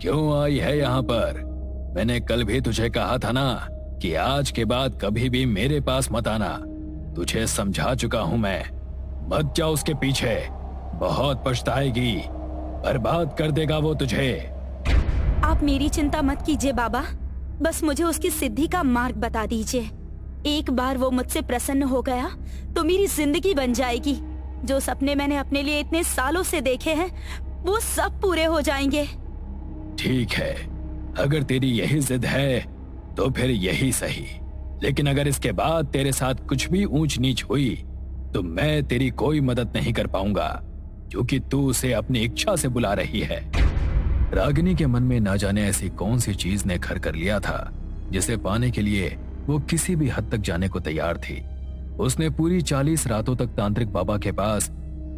क्यों आई है यहाँ पर? मैंने कल भी तुझे कहा था ना कि आज के बाद कभी भी मेरे पास मत आना। तुझे समझा चुका हूँ मैं। मत जा उसके पीछे, बहुत पछताएगी, बर्बाद कर देगा वो तुझे। आप मेरी चिंता मत कीजिए बाबा, बस मुझे उसकी सिद्धि का मार्ग बता दीजिए। एक बार वो मुझसे प्रसन्न हो गया तो मेरी जिंदगी बन जाएगी। जो सपने मैंने अपने लिए इतने सालों से देखे हैं वो सब पूरे हो जाएंगे। ठीक है, अगर तेरी यही जिद है तो फिर यही सही। लेकिन अगर इसके बाद तेरे साथ कुछ भी ऊंच नीच हुई तो मैं तेरी कोई मदद नहीं कर पाऊंगा, क्योंकि तू उसे अपनी इच्छा से बुला रही है। रागिनी के मन में ना जाने ऐसी कौन सी चीज ने घर कर लिया था जिसे पाने के लिए वो किसी भी हद तक जाने को तैयार थी। उसने पूरी 40 रातों तक तांत्रिक बाबा के पास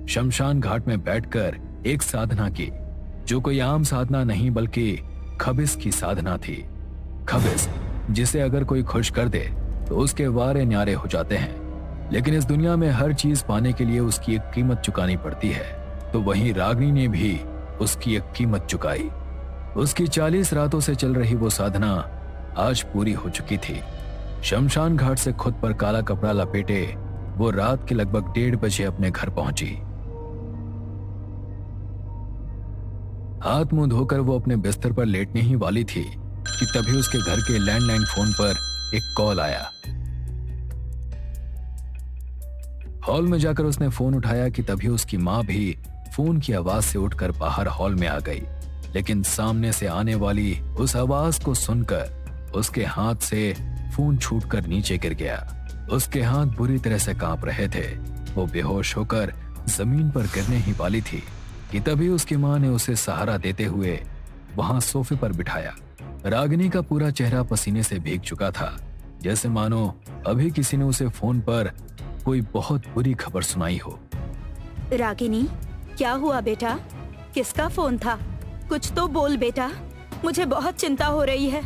शमशान घाट में बैठकर एक साधना की, जो कोई आम साधना नहीं बल्कि खबिस की साधना थी। खबिस जिसे अगर कोई खुश कर दे तो उसके वारे न्यारे हो जाते हैं, लेकिन इस दुनिया में हर चीज पाने के लिए उसकी एक कीमत चुकानी पड़ती है। तो वहीं रागिनी ने भी उसकी एक कीमत चुकाई। उसकी 40 रातों से चल रही वो साधना आज पूरी हो चुकी थी। शमशान घाट से खुद पर काला कपड़ा लपेटे वो रात के लगभग 1:30 बजे अपने घर पहुंची। हाथ मुंह धोकर वो अपने बिस्तर पर लेटने ही वाली थी कि तभी उसके घर के लैंडलाइन फोन पर एक कॉल आया। हॉल में जाकर उसने फोन उठाया कि तभी उसकी माँ भी फोन की आवाज से उठकर बाहर हॉल में आ गई। लेकिन सामने से आने वाली उस आवाज को सुनकर उसके हाथ से फोन छूटकर नीचे गिर गया। उसके हाथ बुरी तरह से कांप रहे थे। वो बेहोश होकर जमीन पर गिरने ही वाली थी कि तभी उसकी माँ ने उसे सहारा देते हुए वहां सोफे पर बिठाया। रागिनी का पूरा चेहरा पसीने से भीग चुका था, जैसे मानो अभी किसी ने उसे फोन पर कोई बहुत बुरी खबर सुनाई हो। रागिनी, क्या हुआ बेटा? किसका फोन था? कुछ तो बोल बेटा, मुझे बहुत चिंता हो रही है।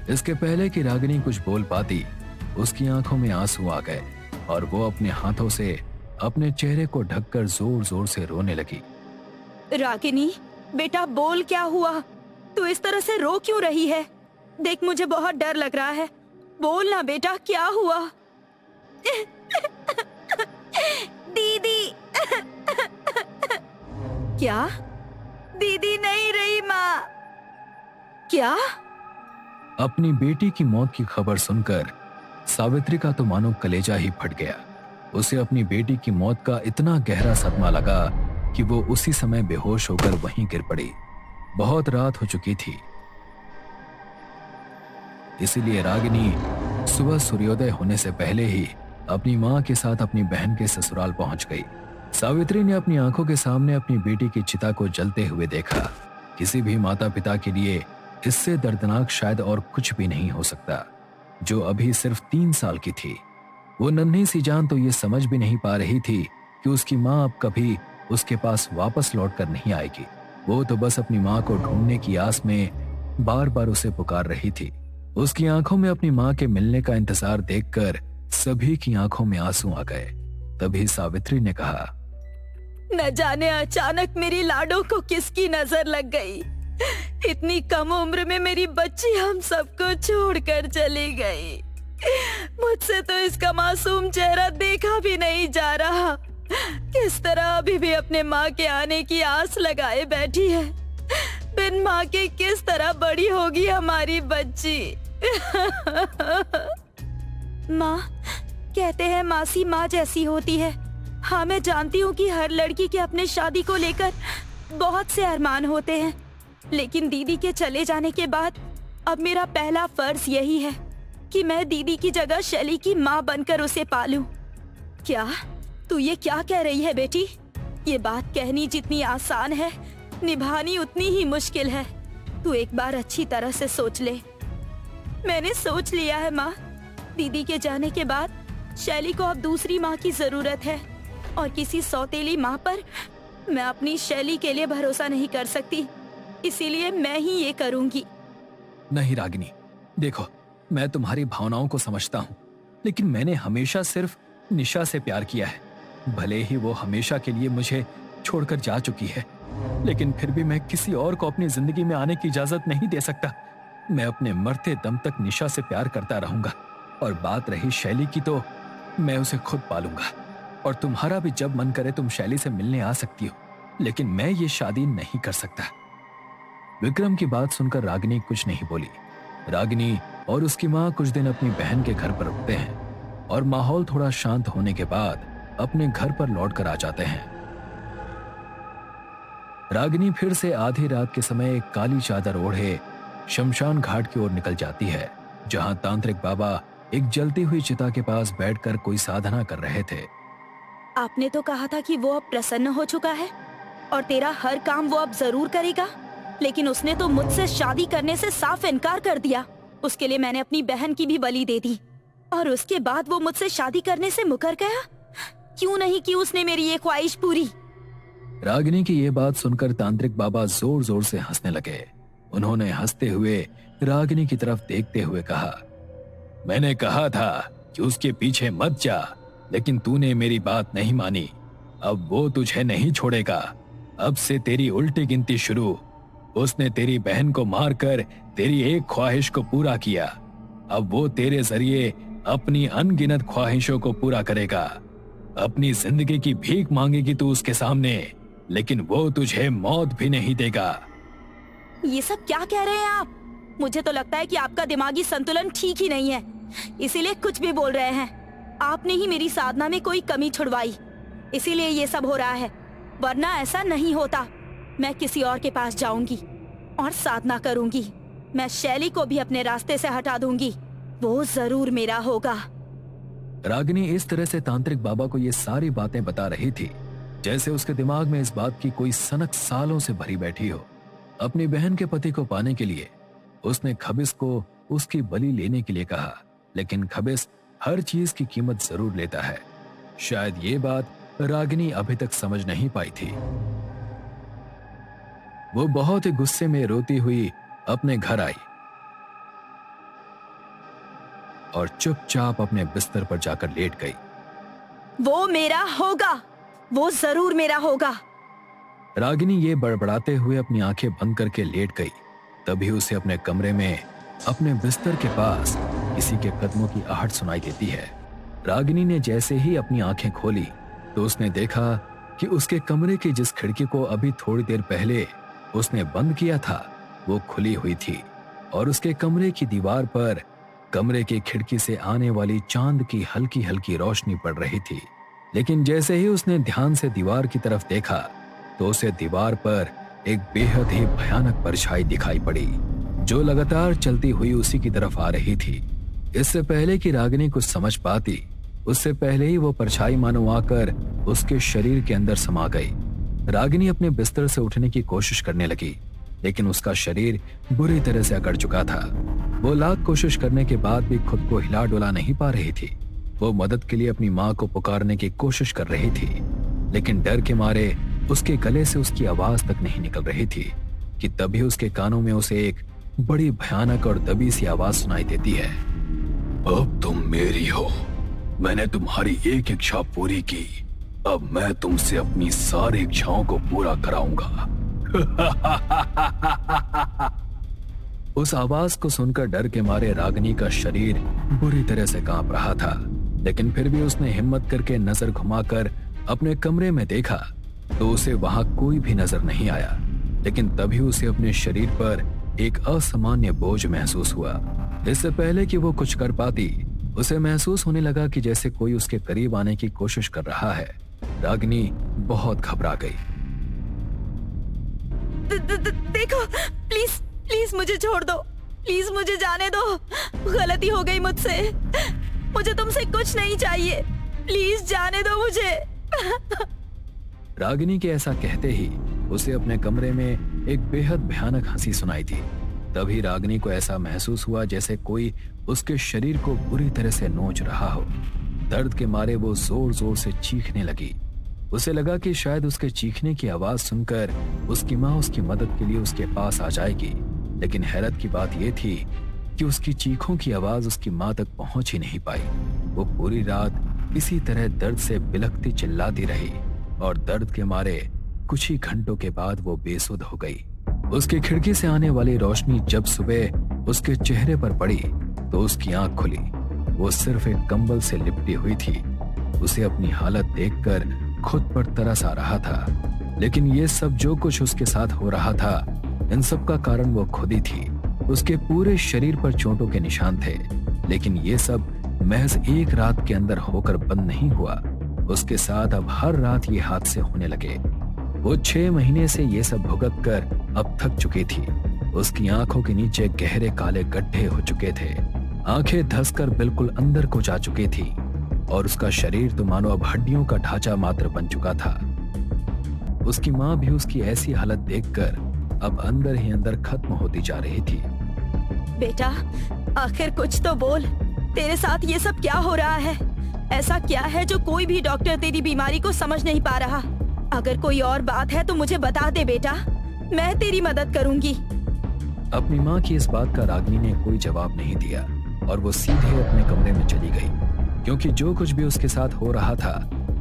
इसके पहले कि रागिनी कुछ बोल पाती, उसकी आंखों में आंसू आ गए और वो अपने हाथों से अपने चेहरे को ढककर जोर जोर से रोने लगी। रागिनी बेटा, बोल क्या हुआ? तू इस तरह से रो क्यों रही है? देख, मुझे बहुत डर लग रहा है। बोल ना बेटा, क्या हुआ? दीदी। क्या? दीदी नहीं रही माँ। क्या? अपनी बेटी की मौत की खबर सुनकर सावित्री का तो मानो कलेजा ही फट गया। उसे अपनी बेटी की मौत का इतना गहरा सदमा लगा कि वो उसी समय बेहोश होकर वहीं गिर पड़ी। बहुत रात हो चुकी थी, इसीलिए रागिनी सुबह सूर्योदय होने से पहले ही अपनी माँ के साथ अपनी बहन के ससुराल पहुंच गई। सावित्री ने अपनी आंखों के सामने अपनी बेटी की चिता को जलते हुए देखा। किसी भी माता पिता के लिए इससे दर्दनाक शायद और कुछ भी नहीं हो सकता। जो अभी सिर्फ 3 साल की थी, वो नन्ही सी जान तो ये समझ भी नहीं पा रही थी कि उसकी माँ अब कभी उसके पास वापस लौट कर नहीं आएगी। वो तो बस अपनी माँ को ढूंढने की आस में बार बार उसे पुकार रही थी। उसकी आंखों में अपनी माँ के मिलने का इंतजार देखकर सभी की आंखों में आंसू आ गए। तभी सावित्री ने कहा, न जाने अचानक मेरी लाडो को किसकी नजर लग गई। इतनी कम उम्र में मेरी बच्ची हम सबको छोड़कर चली गई। मुझसे तो इसका मासूम चेहरा देखा भी नहीं जा रहा। किस तरह अभी भी अपने माँ के आने की आस लगाए बैठी है। बिन माँ के किस तरह बड़ी होगी हमारी बच्ची। माँ, कहते हैं मासी माँ जैसी होती है। हाँ, मैं जानती हूँ कि हर लड़की के अपने शादी को लेकर बहुत से अरमान होते हैं, लेकिन दीदी के चले जाने के बाद अब मेरा पहला फर्ज यही है कि मैं दीदी की जगह शैली की माँ बनकर उसे पालूं। क्या तू ये क्या कह रही है बेटी? ये बात कहनी जितनी आसान है, निभानी उतनी ही मुश्किल है। तू एक बार अच्छी तरह से सोच ले। मैंने सोच लिया है माँ। दीदी के जाने के बाद शैली को अब दूसरी माँ की जरूरत है और किसी सौतेली माँ पर मैं अपनी शैली के लिए भरोसा नहीं कर सकती। इसीलिए मैं ही ये करूंगी। नहीं रागिनी, देखो, मैं तुम्हारी भावनाओं को समझता हूँ, लेकिन मैंने हमेशा सिर्फ निशा से प्यार किया है। भले ही वो हमेशा के लिए मुझे छोड़कर जा चुकी है, लेकिन फिर भी मैं किसी और को अपनी जिंदगी में आने की इजाजत नहीं दे सकता। मैं अपने मरते दम तक निशा से प्यार करता रहूंगा। और बात रही शैली की, तो मैं उसे खुद पालूंगा। और तुम्हारा भी जब मन करे तुम शैली से मिलने आ सकती हो, लेकिन मैं ये शादी नहीं कर सकता। विक्रम की बात सुनकर रागिनी कुछ नहीं बोली। रागिनी और उसकी माँ कुछ दिन अपनी बहन के घर पर रुकते हैं और माहौल थोड़ा शांत होने के बाद अपने घर पर लौटकर आ जाते हैं। रागिनी फिर से आधी रात के समय एक काली चादर ओढ़े शमशान घाट की ओर निकल जाती है, जहां तांत्रिक बाबा एक जलती हुई चिता के पास बैठकर कोई साधना कर रहे थे। आपने तो कहा था कि वो अब प्रसन्न हो चुका है और तेरा हर काम वो अब जरूर करेगा, लेकिन उसने तो मुझसे शादी करने से साफ इनकार कर दिया। उसके लिए मैंने अपनी बहन की भी बलि दे दी और उसके बाद वो मुझसे शादी करने से मुकर गया। क्यों नहीं की उसने मेरी ये ख्वाहिश पूरी? रागिनी की ये बात सुनकर तांत्रिक बाबा जोर जोर से हंसने लगे। उन्होंने हंसते हुए रागिनी की तरफ देखते हुए कहा, मैंने कहा था कि उसके पीछे मत जा, लेकिन तूने मेरी बात नहीं मानी। अब वो तुझे नहीं छोड़ेगा। अब से तेरी उल्टी गिनती शुरू। उसने तेरी बहन को मारकर तेरी एक ख्वाहिश को पूरा किया। अब वो तेरे जरिए अपनी अनगिनत ख्वाहिशों को पूरा करेगा। अपनी जिंदगी की भीख मांगेगी तू उसके सामने, लेकिन वो तुझे मौत भी नहीं देगा। ये सब क्या कह रहे हैं आप? मुझे तो लगता है कि आपका दिमागी संतुलन ठीक ही नहीं है, इसीलिए कुछ भी बोल रहे हैं। आपने ही मेरी साधना में कोई कमी छुड़वाई, इसीलिए ये सब हो रहा है, वरना ऐसा नहीं होता। मैं किसी और के पास जाऊंगी और साधना करूंगी। मैं शैली को भी अपने रास्ते से हटा दूंगी, वो जरूर मेरा होगा। रागिनी इस तरह से तांत्रिक बाबा को ये सारी बातें बता रही थी जैसे उसके दिमाग में इस बात की कोई सनक सालों से भरी बैठी हो। अपनी बहन के पति को पाने के लिए उसने खबिस को उसकी बलि लेने के लिए कहा, लेकिन खबिस हर चीज की कीमत जरूर लेता है। शायद ये बात रागिनी अभी तक समझ नहीं पाई थी। वो बहुत ही गुस्से में रोती हुई अपने घर आई और चुपचाप अपने बिस्तर पर जाकर लेट गई। वो मेरा होगा, वो जरूर मेरा होगा। रागिनी ये बड़बड़ाते हुए अपनी आंखें बंद करके लेट गई। तभी उसे अपने कमरे में अपने बिस्तर के पास किसी के कदमों की आहट सुनाई देती है। रागिनी ने जैसे ही अपनी आंखें खोली तो उसने देखा कि उसके कमरे की जिस खिड़की को अभी थोड़ी देर पहले उसने बंद किया था वो खुली हुई थी और उसके कमरे की दीवार पर कमरे की खिड़की से आने वाली चांद की हल्की हल्की रोशनी पड़ रही थी। लेकिन जैसे ही उसने ध्यान से दीवार की तरफ देखा तो उसे दीवार पर एक बेहद ही भयानक परछाई दिखाई पड़ी जो लगातार चलती हुई उसी की तरफ आ रही थी। इससे पहले कि रागिनी कुछ समझ पाती, उससे पहले ही वो परछाई मानो आकर उसके शरीर के अंदर समा गई। रागिनी अपने बिस्तर से उठने की कोशिश करने लगी, लेकिन उसका शरीर बुरी तरह से अकड़ चुका था। वो लाख कोशिश करने के बाद भी खुद को हिला डुला नहीं पा रही थी। वो मदद के लिए अपनी माँ को पुकारने की कोशिश कर रही थी, लेकिन डर के मारे उसके गले से उसकी आवाज तक नहीं निकल रही थी कि तभी उसके कानों में उसे एक बड़ी भयानक और दबी सी आवाज सुनाई देती है। अब तुम मेरी हो, मैंने तुम्हारी एक इच्छा पूरी की, अब मैं तुमसे अपनी सारी इच्छाओं को पूरा कराऊंगा। उस आवाज को सुनकर डर के मारे रागिनी का शरीर बुरी तरह से कांप रहा था, लेकिन फिर भी उसने हिम्मत करके नजर घुमाकर अपने कमरे में देखा तो उसे वहां कोई भी नजर नहीं आया। लेकिन तभी उसे अपने शरीर पर एक असामान्य बोझ महसूस हुआ। इससे पहले कि वो कुछ कर पाती, उसे महसूस होने लगा कि जैसे कोई उसके करीब आने की कोशिश कर रहा है। रागिनी बहुत घबरा गई। देखो, प्लीज प्लीज मुझे छोड़ दो, प्लीज मुझे जाने दो। गलती हो गई मुझसे, मुझे तुमसे कुछ नहीं चाहिए, प्लीज जाने दो मुझे। रागिनी के ऐसा कहते ही उसे अपने कमरे में एक बेहद भयानक हंसी सुनाई दी। तभी रागिनी को ऐसा महसूस हुआ जैसे कोई उसके शरीर को बुरी तरह से नोच रहा हो। दर्द के मारे वो जोर जोर से चीखने लगी। उसे लगा कि शायद उसके चीखने की आवाज सुनकर उसकी माँ उसकी मदद के लिए उसके पास आ जाएगी, लेकिन हैरत की बात यह थी कि उसकी चीखों की आवाज उसकी माँ तक पहुंच ही नहीं पाई। वो पूरी रात इसी तरह दर्द से बिलखती चिल्लाती रही और दर्द के मारे कुछ ही घंटों के बाद वो बेसुध हो गई। उसकी खिड़की से आने वाली रोशनी जब सुबह उसके चेहरे पर पड़ी तो उसकी आंख खुली। वो सिर्फ एक कंबल से लिपटी हुई थी। उसे अपनी हालत देखकर खुद पर तरस आ रहा था, लेकिन ये सब जो कुछ उसके साथ हो रहा था, इन सब का कारण वो खुद ही थी। उसके पूरे शरीर पर चोटों के निशान थे, लेकिन ये सब महज एक रात के अंदर होकर बंद नहीं हुआ। उसके साथ अब हर रात ये हादसे होने लगे। वो 6 महीने से ये सब भुगत कर अब थक चुकी थी। उसकी आंखों के नीचे गहरे काले गड्ढे हो चुके थे, आंखें धंसकर बिल्कुल अंदर को जा चुकी थी और उसका शरीर तो मानो अब हड्डियों का ढांचा मात्र बन चुका था। उसकी माँ भी उसकी ऐसी हालत देखकर अब अंदर ही अंदर खत्म होती जा रही थी। बेटा, आखिर कुछ तो बोल, तेरे साथ ये सब क्या हो रहा है? ऐसा क्या है जो कोई भी डॉक्टर तेरी बीमारी को समझ नहीं पा रहा? अगर कोई और बात है तो मुझे बता दे बेटा, मैं तेरी मदद करूंगी। अपनी माँ की इस बात का रागिनी ने कोई जवाब नहीं दिया और वो सीधे अपने कमरे में चली गई, क्योंकि जो कुछ भी उसके साथ हो रहा था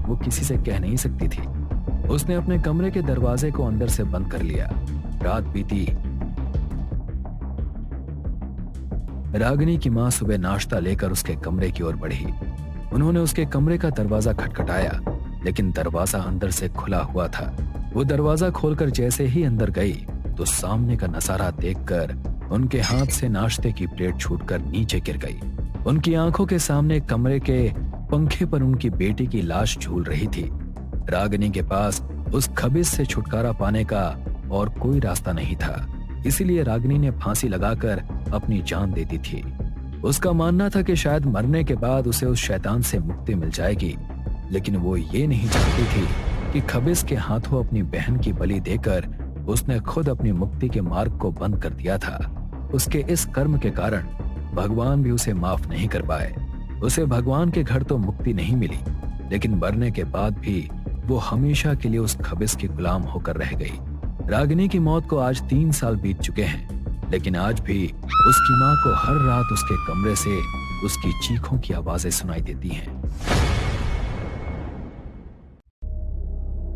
वो किसी से कह नहीं सकती थी। उसने अपने कमरे के दरवाजे को अंदर से बंद कर लिया। रात बीती। रागिनी की माँ सुबह नाश्ता लेकर उसके कमरे की ओर बढ़ी। उन्होंने उसके कमरे का दरवाजा खटखटाया, लेकिन दरवाजा अंदर से खुला हुआ था। वो दरवाजा खोलकर जैसे ही अंदर गई तो सामने का नजारा देखकर उनके हाथ से नाश्ते की प्लेट छूटकर नीचे गिर गई। उनकी आंखों के सामने कमरे के पंखे पर उनकी बेटी की लाश झूल रही थी। रागिनी के पास उस खबीस से छुटकारा पाने का और कोई रास्ता नहीं था, इसीलिए रागिनी ने फांसी लगाकर अपनी जान दे दी थी। उसका मानना था कि शायद मरने के बाद उसे उस शैतान से मुक्ति मिल जाएगी, लेकिन वो ये नहीं जानती थी कि खबीस के हाथों अपनी बहन की बलि देकर उसने खुद अपनी मुक्ति के मार्ग को बंद कर दिया था। उसके इस कर्म के कारण भगवान भी उसे माफ नहीं कर पाए। उसे भगवान के घर तो मुक्ति नहीं मिली, लेकिन मरने के बाद भी वो हमेशा के लिए उस खबीस की गुलाम होकर रह गई। रागिनी की मौत को आज 3 साल बीत चुके हैं, लेकिन आज भी उसकी माँ को हर रात उसके कमरे से उसकी चीखों की आवाजें सुनाई देती हैं।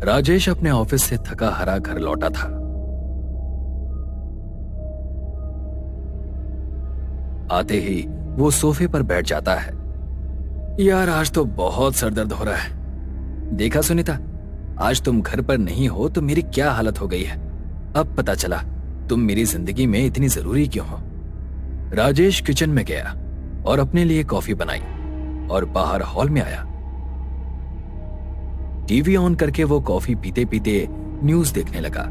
राजेश अपने ऑफिस से थका हारा घर लौटा था। आते ही वो सोफे पर बैठ जाता है। यार, आज तो बहुत सरदर्द हो रहा है। देखा सुनीता, आज तुम घर पर नहीं हो तो मेरी क्या हालत हो गई है। अब पता चला तुम मेरी जिंदगी में इतनी जरूरी क्यों हो। राजेश किचन में गया और अपने लिए कॉफी बनाई और बाहर हॉल में आया। टीवी ऑन करके वो कॉफी पीते पीते न्यूज देखने लगा।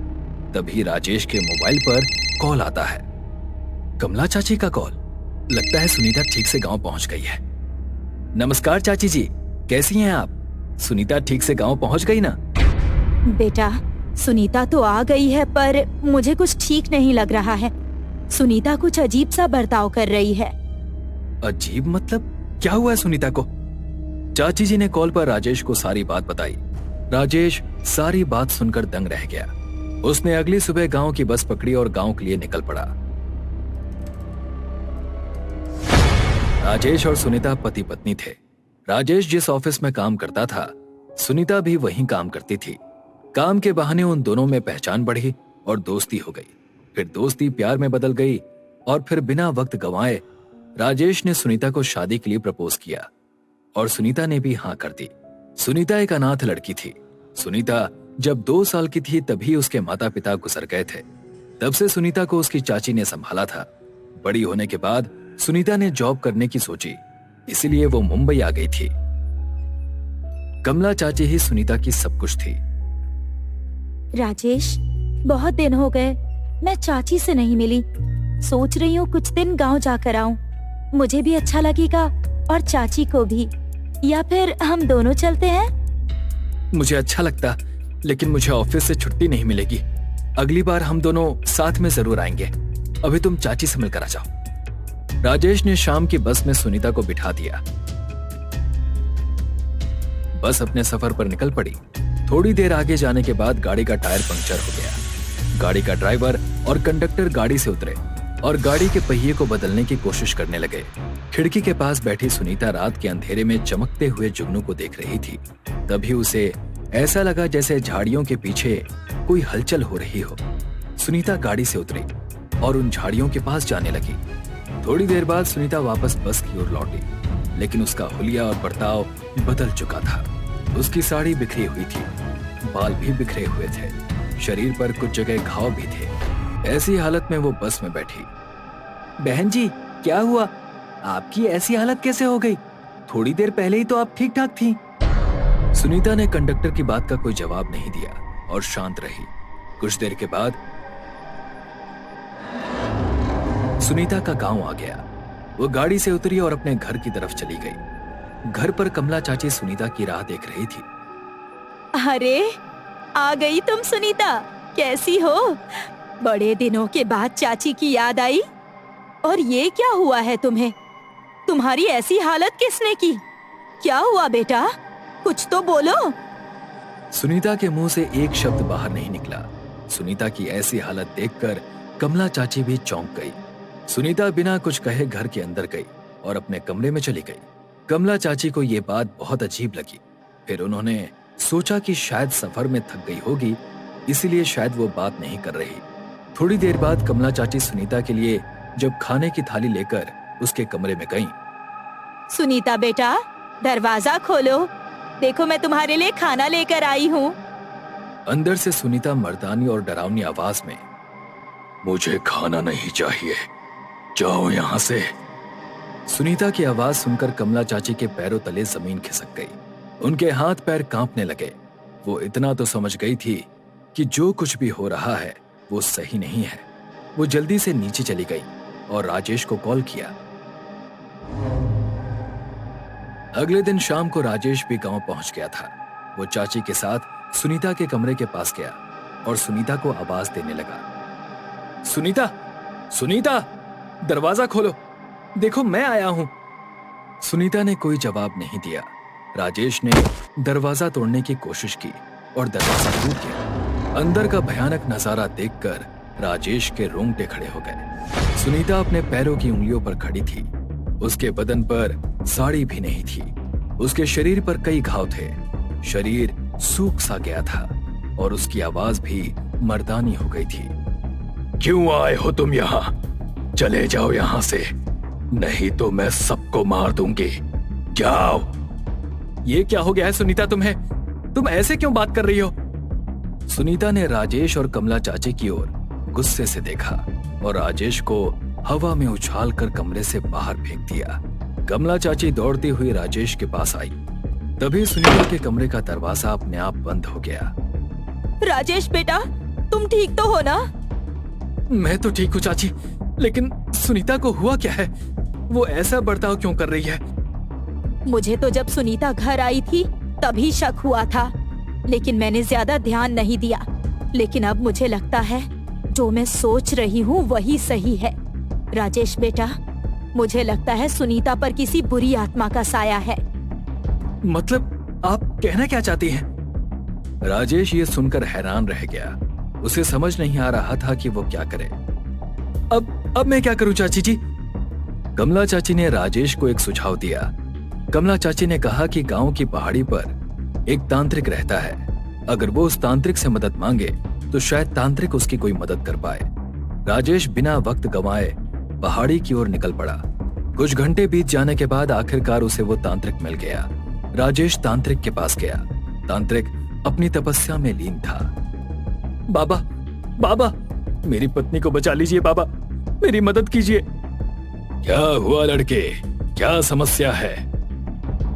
तभी राजेश के मोबाइल पर कॉल आता है। कमला चाची का कॉल। लगता है सुनीता ठीक से गांव पहुंच गई है। नमस्कार चाची जी, कैसी हैं आप? सुनीता ठीक से गांव पहुंच गई ना? बेटा, सुनीता तो आ गई है, पर मुझे कुछ ठीक नहीं लग रहा है। सुनीता कुछ अजीब सा बर्ताव कर रही है। अजीब मतलब? क्या हुआ है सुनीता को? चाची जी ने कॉल पर राजेश को सारी बात बताई। राजेश सारी बात सुनकर दंग रह गया। उसने अगली सुबह गांव की बस पकड़ी और गांव के लिए निकल पड़ा। राजेश और सुनीता पति पत्नी थे। राजेश जिस ऑफिस में काम करता था, सुनीता भी वहीं काम करती थी। काम के बहाने उन दोनों में पहचान बढ़ी और दोस्ती हो गई। फिर दोस्ती प्यार में बदल गई और फिर बिना वक्त गंवाए राजेश ने सुनीता को शादी के लिए प्रपोज किया और सुनीता ने भी हाँ कर दी। सुनीता एक अनाथ लड़की थी। सुनीता जब 2 साल की थी तभी उसके माता पिता गुजर गए थे। तब से सुनीता को उसकी चाची ने संभाला था। बड़ी होने के बाद सुनीता ने जॉब करने की सोची, इसीलिए वो मुंबई आ गई थी। कमला चाची ही सुनीता की सब कुछ थी। राजेश, बहुत दिन हो गए मैं चाची से नहीं मिली। सोच रही हूँ कुछ दिन गांव जाकर आऊं। मुझे भी अच्छा लगेगा और चाची को भी। या फिर हम दोनों चलते हैं? मुझे अच्छा लगता, लेकिन मुझे ऑफिस से छुट्टी नहीं मिलेगी। अगली बार हम दोनों साथ में जरूर आएंगे। अभी तुम चाची से मिलकर आ जाओ। राजेश ने शाम की बस में सुनीता को बिठा दिया। बस अपने सफर पर निकल पड़ी। थोड़ी देर आगे जाने के बाद गाड़ी का टायर पंक्चर हो गया। गाड़ी का ड्राइवर और कंडक्टर गाड़ी से उतरे और गाड़ी के पहिए को बदलने की कोशिश करने लगे। खिड़की के पास बैठी सुनीता रात के अंधेरे में चमकते हुए जुगनू को देख रही थी। तभी उसे ऐसा लगा जैसे झाड़ियों के पीछे कोई हलचल हो रही हो। सुनीता गाड़ी से उतरी और उन झाड़ियों के पास जाने लगी। थोड़ी देर बाद सुनीता वापस बस की ओर लौटी, लेकिन उसका हुलिया और बर्ताव बदल चुका था। उसकी साड़ी बिखरी हुई थी, बाल भी बिखरे हुए थे, शरीर पर कुछ जगह घाव भी थे। ऐसी हालत में वो बस में बैठी। बहन जी, क्या हुआ? आपकी ऐसी हालत कैसे हो गई? थोड़ी देर पहले ही तो आप ठीक ठाक थी। सुनीता ने कंडक्टर की बात का कोई जवाब नहीं दिया और शांत रही। कुछ देर के बाद सुनीता का गांव आ गया। वो गाड़ी से उतरी और अपने घर की तरफ चली गई। घर पर कमला चाची सुनीता की राह देख रही थी। अरे, आ गई तुम सुनीता, कैसी हो? बड़े दिनों के बाद चाची की याद आई। और ये क्या हुआ है तुम्हें? तुम्हारी ऐसी हालत किसने की? क्या हुआ बेटा? कुछ तो बोलो। सुनीता के मुंह से एक शब्द बाहर नहीं निकला। सुनीता की ऐसी हालत देखकर कमला चाची भी चौंक गई। सुनीता बिना कुछ कहे घर के अंदर गई और अपने कमरे में चली गई। कमला चाची को ये बात बहुत अजीब लगी। फिर उन्होंने सोचा कि शायद सफर में थक गई होगी, इसीलिए शायद वो बात नहीं कर रही। थोड़ी देर बाद कमला चाची सुनीता के लिए जब खाने की थाली लेकर उसके कमरे में गईं। सुनीता बेटा, दरवाजा खोलो, देखो मैं तुम्हारे लिए खाना लेकर आई हूँ। अंदर से सुनीता मर्दानी और डरावनी आवाज में, मुझे खाना नहीं चाहिए, जाओ यहाँ से। सुनीता की आवाज सुनकर कमला चाची के पैरों तले जमीन खिसक गई। उनके हाथ पैर कांपने लगे। वो इतना तो समझ गई थी कि जो कुछ भी हो रहा है वो सही नहीं है। वो जल्दी से नीचे चली गई और राजेश को कॉल किया। अगले दिन शाम को राजेश भी गांव पहुंच गया था। वो चाची के साथ सुनीता के कमरे के पास गया और सुनीता को आवाज देने लगा। सुनीता, सुनीता, दरवाजा खोलो, देखो मैं आया हूं। सुनीता ने कोई जवाब नहीं दिया। राजेश ने दरवाजा तोड़ने की कोशिश की और दरवाजा टूट गया। अंदर का भयानक नजारा देखकर राजेश के रोंगटे खड़े हो गए। सुनीता अपने पैरों की उंगलियों पर खड़ी थी। उसके बदन पर साड़ी भी नहीं थी। उसके शरीर पर कई घाव थे। शरीर सूख सा गया था और उसकी आवाज भी मर्दानी हो गई थी। क्यों आए हो तुम यहाँ? चले जाओ यहाँ से, नहीं तो मैं सबको मार दूंगी। जाओ। ये क्या हो गया है सुनीता तुम्हें? तुम ऐसे क्यों बात कर रही हो? सुनीता ने राजेश और कमला चाची की ओर गुस्से से देखा और राजेश को हवा में उछालकर कमरे से बाहर फेंक दिया। कमला चाची दौड़ती हुई राजेश के पास आई। तभी सुनीता के कमरे का दरवाजा अपने आप बंद हो गया। राजेश बेटा, तुम ठीक तो हो ना? मैं तो ठीक हूँ चाची, लेकिन सुनीता को हुआ क्या है? वो ऐसा बर्ताव क्यों कर रही है? मुझे तो जब सुनीता घर आई थी तभी शक हुआ था, लेकिन मैंने ज्यादा ध्यान नहीं दिया। लेकिन अब मुझे लगता है जो मैं सोच रही हूँ वही सही है। राजेश बेटा, मुझे लगता है सुनीता पर किसी बुरी आत्मा का साया है। मतलब आप कहना क्या चाहती हैं? राजेश ये सुनकर हैरान रह गया। उसे समझ नहीं आ रहा था कि वो क्या करे। अब मैं क्या करूं चाची जी? कमला चाची ने राजेश को एक सुझाव दिया। कमला चाची ने कहा कि गांव की पहाड़ी पर एक तांत्रिक रहता है। अगर वो उस तांत्रिक से मदद मांगे तो शायद तांत्रिक उसकी कोई मदद कर पाए। राजेश बिना वक्त गंवाए पहाड़ी की ओर निकल पड़ा। कुछ घंटे बीत जाने के बाद आखिरकार उसे वो तांत्रिक मिल गया। राजेश तांत्रिक के पास गया। तांत्रिक अपनी तपस्या में लीन था। बाबा, बाबा, मेरी पत्नी को बचा लीजिए बाबा, मेरी मदद कीजिए। क्या हुआ लड़के, क्या समस्या है?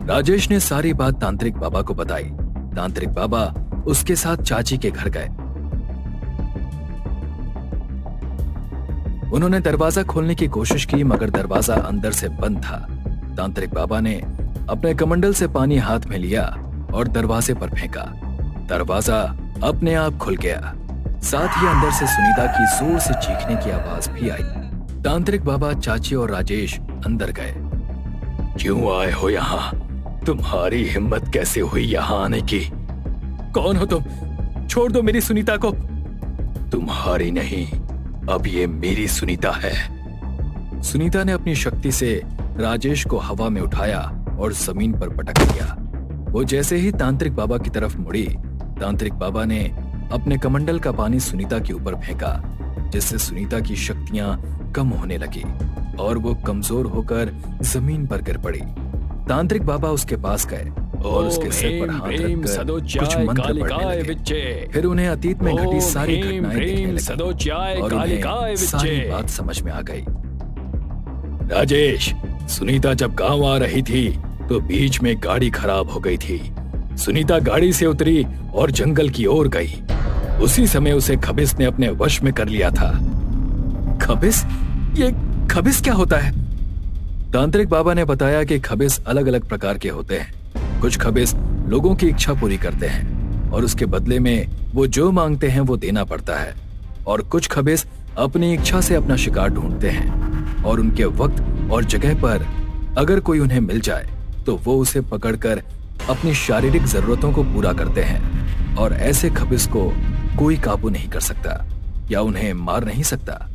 राजेश ने सारी बात तांत्रिक बाबा को बताई। तांत्रिक बाबा उसके साथ चाची के घर गए। उन्होंने दरवाजा खोलने की कोशिश की, मगर दरवाजा अंदर से बंद था। तांत्रिक बाबा ने अपने कमंडल से पानी हाथ में लिया और दरवाजे पर फेंका। दरवाजा अपने आप खुल गया। साथ ही अंदर से सुनीता की जोर से चीखने की आवाज भी आई। तांत्रिक बाबा, चाची और राजेश अंदर गए। क्यों आए हो यहाँ? तुम्हारी हिम्मत कैसे हुई यहाँ आने की? कौन हो तुम? छोड़ दो मेरी सुनीता को। तुम्हारी नहीं, अब ये मेरी सुनीता है। सुनीता ने अपनी शक्ति से राजेश को हवा में उठाया और जमीन पर पटक दिया। वो जैसे ही तांत्रिक बाबा की तरफ मुड़ी, तांत्रिक बाबा ने अपने कमंडल का पानी सुनीता के ऊपर फेंका, जिससे सुनीता की शक्तियां कम होने लगी और वो कमजोर होकर जमीन पर गिर पड़ी। तांत्रिक बाबा उसके पास गए और उसके सिर पर हाथ रखकर कुछ मंत्र पढ़ने लगे। फिर उन्हें अतीत में घटी सारी घटनाएं दिखने लगी और उन्हें सारी बात समझ में आ गई। राजेश, सुनीता जब गांव आ रही थी तो बीच में गाड़ी खराब हो गई थी। सुनीता गाड़ी से उतरी और जंगल की ओर गई। उसी समय उसे खबिस ने अपने वश में कर लिया था। खबिस? ये खबिस क्या होता है? तांत्रिक बाबा ने बताया कि खबिस अलग अलग प्रकार के होते हैं। कुछ खबिस लोगों की इच्छा पूरी करते हैं और उसके बदले में वो जो मांगते हैं वो देना पड़ता है, और कुछ खबिस अपनी इच्छा से अपना शिकार ढूंढते हैं और उनके वक्त और जगह पर अगर कोई उन्हें मिल जाए तो वो उसे पकड़कर अपनी शारीरिक जरूरतों को पूरा करते हैं, और ऐसे खबिस को कोई काबू नहीं कर सकता या उन्हें मार नहीं सकता।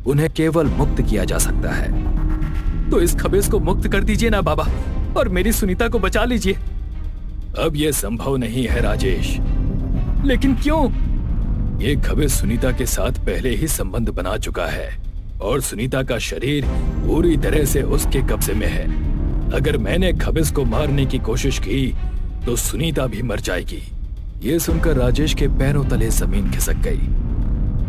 उन्हें केवल मुक्त किया जा सकता है। तो इस खबिस को मुक्त कर दीजिए ना बाबा, और मेरी सुनीता को बचा लीजिए। अब यह संभव नहीं है राजेश। लेकिन क्यों? ये खबिस सुनीता के साथ पहले ही संबंध बना चुका है और सुनीता का शरीर पूरी तरह से उसके कब्जे में है। अगर मैंने खबिस को मारने की कोशिश की तो सुनीता भी मर जाएगी। ये सुनकर राजेश के पैरों तले जमीन खिसक गई।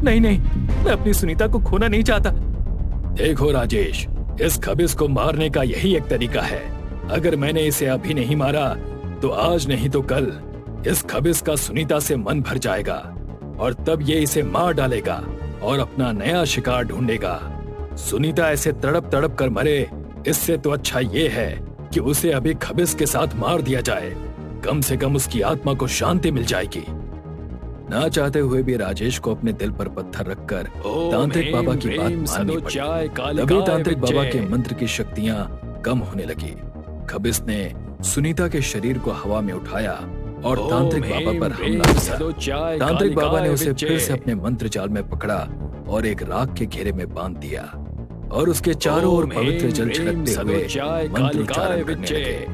नहीं नहीं, मैं अपनी सुनीता को खोना नहीं चाहता। देखो राजेश, इस खबिस को मारने का यही एक तरीका है। अगर मैंने इसे अभी नहीं मारा तो आज नहीं तो कल इस खबिस का सुनीता से मन भर जाएगा और तब ये इसे मार डालेगा और अपना नया शिकार ढूंढेगा। सुनीता ऐसे तड़प तड़प कर मरे, इससे तो अच्छा ये है कि उसे अभी खबिस के साथ मार दिया जाए। कम से कम उसकी आत्मा को शांति मिल जाएगी। ना चाहते हुए भी राजेश को अपने दिल पर पत्थर रखकर तांत्रिक बाबा की बात माननी पड़ी। तभी तांत्रिक बाबा के मंत्र की शक्तियां कम होने लगी। खबिस ने सुनीता के शरीर को हवा में उठाया और तांत्रिक बाबा पर हमला किया। तांत्रिक बाबा ने उसे फिर से अपने मंत्र जाल में पकड़ा और एक राख के घेरे में बांध दिया और उसके चारों ओर पवित्र जल छिड़कते हुए मंत्र उच्चारण करने लगे।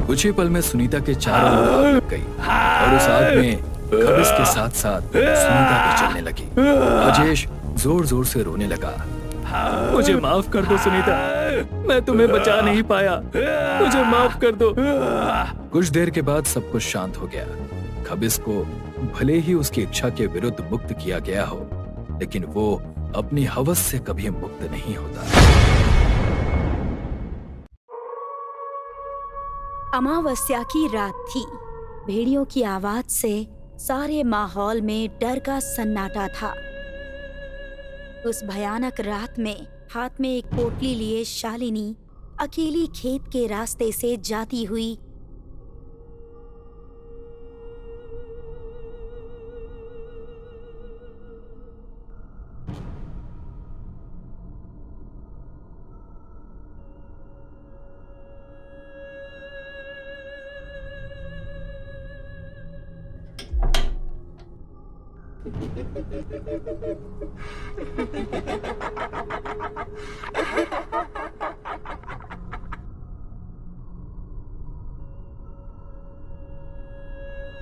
कुछ ही पल में सुनीता के चारों ओर आग लग गई और उस आग में खबिस के साथ साथ सुनीता भी जलने लगी। राजेश जोर जोर से रोने लगा। मुझे माफ कर दो सुनीता, मैं तुम्हें बचा नहीं पाया, मुझे माफ कर दो। कुछ देर के बाद सब कुछ शांत हो गया। खबिस को भले ही उसकी इच्छा के विरुद्ध मुक्त किया गया हो, लेकिन वो अपनी हवस से कभी मुक्त नहीं होता। अमावस्या की रात थी। भेड़ियों की आवाज से सारे माहौल में डर का सन्नाटा था। उस भयानक रात में हाथ में एक पोटली लिए शालिनी अकेली खेत के रास्ते से जाती हुई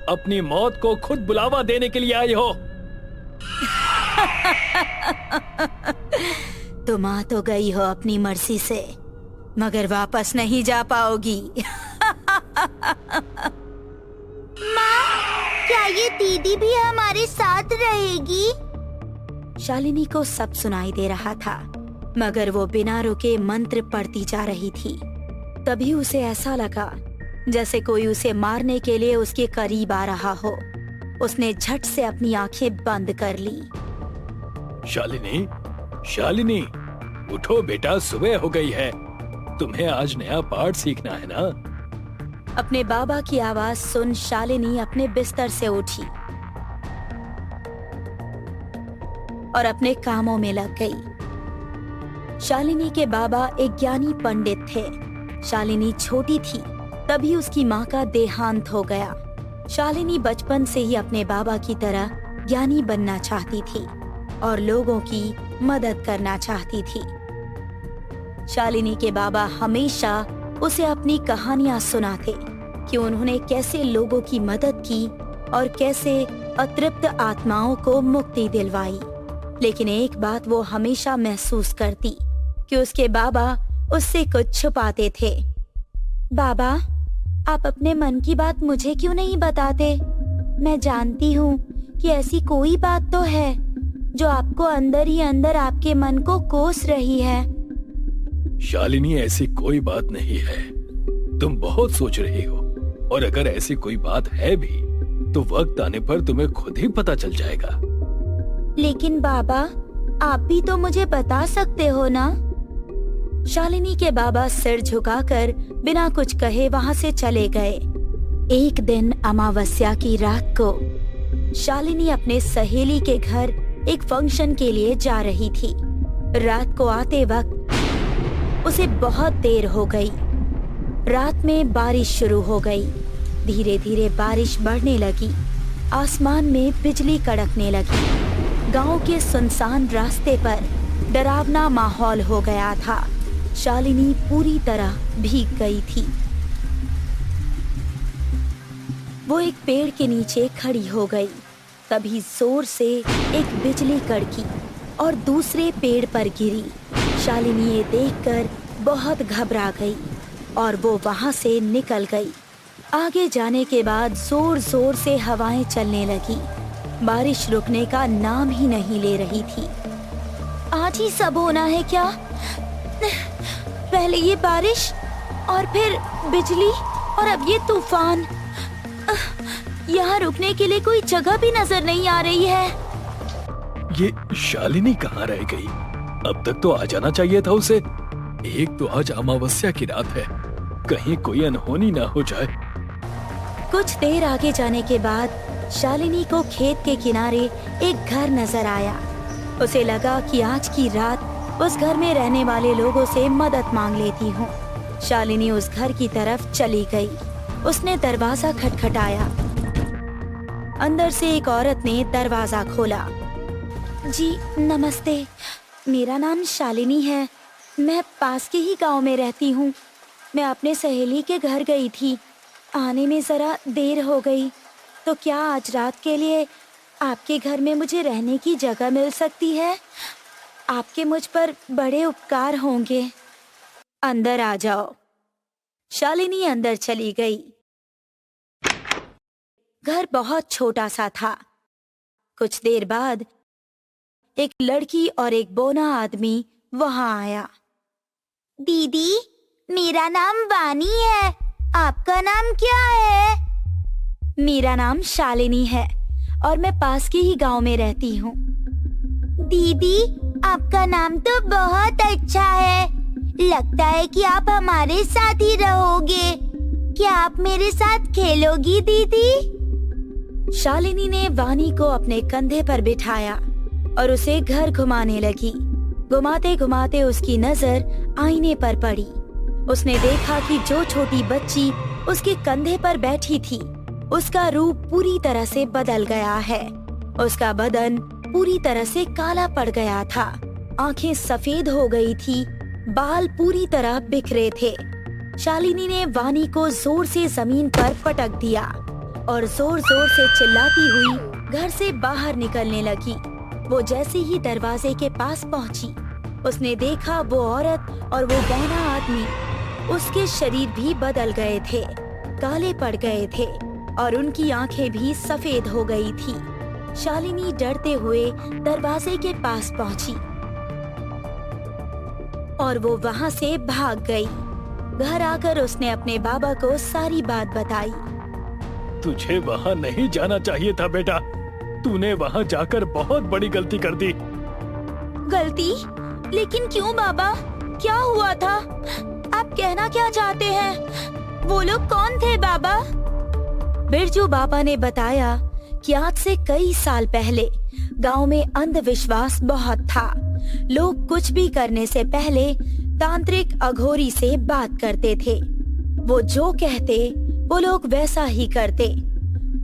अपनी मौत को खुद बुलावा देने के लिए आई हो। तुम आ तो गई हो अपनी मर्जी से, मगर वापस नहीं जा पाओगी। माँ, क्या ये दीदी भी हमारे साथ रहेगी? शालिनी को सब सुनाई दे रहा था, मगर वो बिना रुके मंत्र पढ़ती जा रही थी। तभी उसे ऐसा लगा जैसे कोई उसे मारने के लिए उसके करीब आ रहा हो। उसने झट से अपनी आंखें बंद कर ली। शालिनी, शालिनी, उठो बेटा, सुबह हो गई है। तुम्हें आज नया पाठ सीखना है ना? अपने बाबा की आवाज सुन शालिनी अपने बिस्तर से उठी और अपने कामों में लग गई। शालिनी के बाबा एक ज्ञानी पंडित थे। शालिनी छोटी थी तभी उसकी माँ का देहांत हो गया। शालिनी बचपन से ही अपने बाबा की तरह ज्ञानी बनना चाहती थी और लोगों की मदद करना चाहती थी। शालिनी के बाबा हमेशा उसे अपनी कहानियां सुनाते कि उन्होंने कैसे लोगों की मदद की और कैसे अतृप्त आत्माओं को मुक्ति दिलवाई। लेकिन एक बात वो हमेशा महसूस करती कि उसके बाबा उससे कुछ छुपाते थे। बाबा, आप अपने मन की बात मुझे क्यों नहीं बताते? मैं जानती हूँ कि ऐसी कोई बात तो है जो आपको अंदर ही अंदर आपके मन को कोस रही है। शालिनी, ऐसी कोई बात नहीं है। तुम बहुत सोच रही हो, और अगर ऐसी कोई बात है भी तो वक्त आने पर तुम्हें खुद ही पता चल जाएगा। लेकिन बाबा, आप भी तो मुझे बता सकते हो ना? शालिनी के बाबा सिर झुकाकर बिना कुछ कहे वहाँ से चले गए। एक दिन अमावस्या की रात को शालिनी अपने सहेली के घर एक फंक्शन के लिए जा रही थी। रात को आते वक्त उसे बहुत देर हो गई। रात में बारिश शुरू हो गई। धीरे धीरे बारिश बढ़ने लगी। आसमान में बिजली कड़कने लगी। गांव के सुनसान रास्ते पर डरावना माहौल हो गया था। शालिनी पूरी तरह भीग गई थी। वो एक पेड़ के नीचे खड़ी हो गई। तभी जोर से एक बिजली कड़की और दूसरे पेड़ पर गिरी। शालिनी ये देखकर बहुत घबरा गई और वो वहां से निकल गई। आगे जाने के बाद जोर जोर से हवाएं चलने लगी। बारिश रुकने का नाम ही नहीं ले रही थी। आज ही सब होना है क्या? पहले ये बारिश और फिर बिजली और अब ये तूफान। यहाँ रुकने के लिए कोई जगह भी नजर नहीं आ रही है। ये शालिनी कहाँ रह गई? अब तक तो आ जाना चाहिए था उसे। एक तो आज अमावस्या की रात है, कहीं कोई अनहोनी ना हो जाए। कुछ देर आगे जाने के बाद शालिनी को खेत के किनारे एक घर नजर आया। उसे लगा कि आज की रात उस घर में रहने वाले लोगों से मदद मांग लेती हूँ। शालिनी उस घर की तरफ चली गई। उसने दरवाजा खटखटाया। अंदर से एक औरत ने दरवाजा खोला। जी नमस्ते, मेरा नाम शालिनी है। मैं पास के ही गांव में रहती हूँ। मैं अपने सहेली के घर गई थी। आने में जरा देर हो गई, तो क्या आज रात के लिए आपके घर में मुझे रहने की जगह मिल सकती है? आपके मुझ पर बड़े उपकार होंगे। अंदर आ जाओ। शालिनी अंदर चली गई। घर बहुत छोटा सा था। कुछ देर बाद एक लड़की और एक बौना आदमी वहां आया। दीदी, मेरा नाम वानी है। आपका नाम क्या है? मेरा नाम शालिनी है और मैं पास के ही गांव में रहती हूँ। दीदी, आपका नाम तो बहुत अच्छा है। लगता है कि आप हमारे साथ ही रहोगे। क्या आप मेरे साथ खेलोगी दीदी? शालिनी ने वानी को अपने कंधे पर बिठाया और उसे घर घुमाने लगी। घुमाते घुमाते उसकी नजर आईने पर पड़ी। उसने देखा कि जो छोटी बच्ची उसके कंधे पर बैठी थी, उसका रूप पूरी तरह से बदल गया है। उसका बदन पूरी तरह से काला पड़ गया था। आंखें सफेद हो गई थी। बाल पूरी तरह बिखरे थे। शालिनी ने वानी को जोर से जमीन पर पटक दिया और जोर जोर से चिल्लाती हुई घर से बाहर निकलने लगी। वो जैसे ही दरवाजे के पास पहुंची, उसने देखा वो औरत और वो बौना आदमी, उसके शरीर भी बदल गए थे, काले पड़ गए थे और उनकी आंखें भी सफेद हो गई थी। शालिनी डरते हुए दरवाजे के पास पहुंची और वो वहां से भाग गई। घर आकर उसने अपने बाबा को सारी बात बताई। तुझे वहाँ नहीं जाना चाहिए था बेटा। तूने वहाँ जाकर बहुत बड़ी गलती कर दी। गलती? लेकिन क्यों बाबा? क्या हुआ था? आप कहना क्या चाहते हैं? वो लोग कौन थे बाबा? बिरजू बाबा ने बताया कि आज से कई साल पहले गांव में अंधविश्वास बहुत था। लोग कुछ भी करने से पहले तांत्रिक अघोरी से बात करते थे। वो जो कहते वो लोग वैसा ही करते।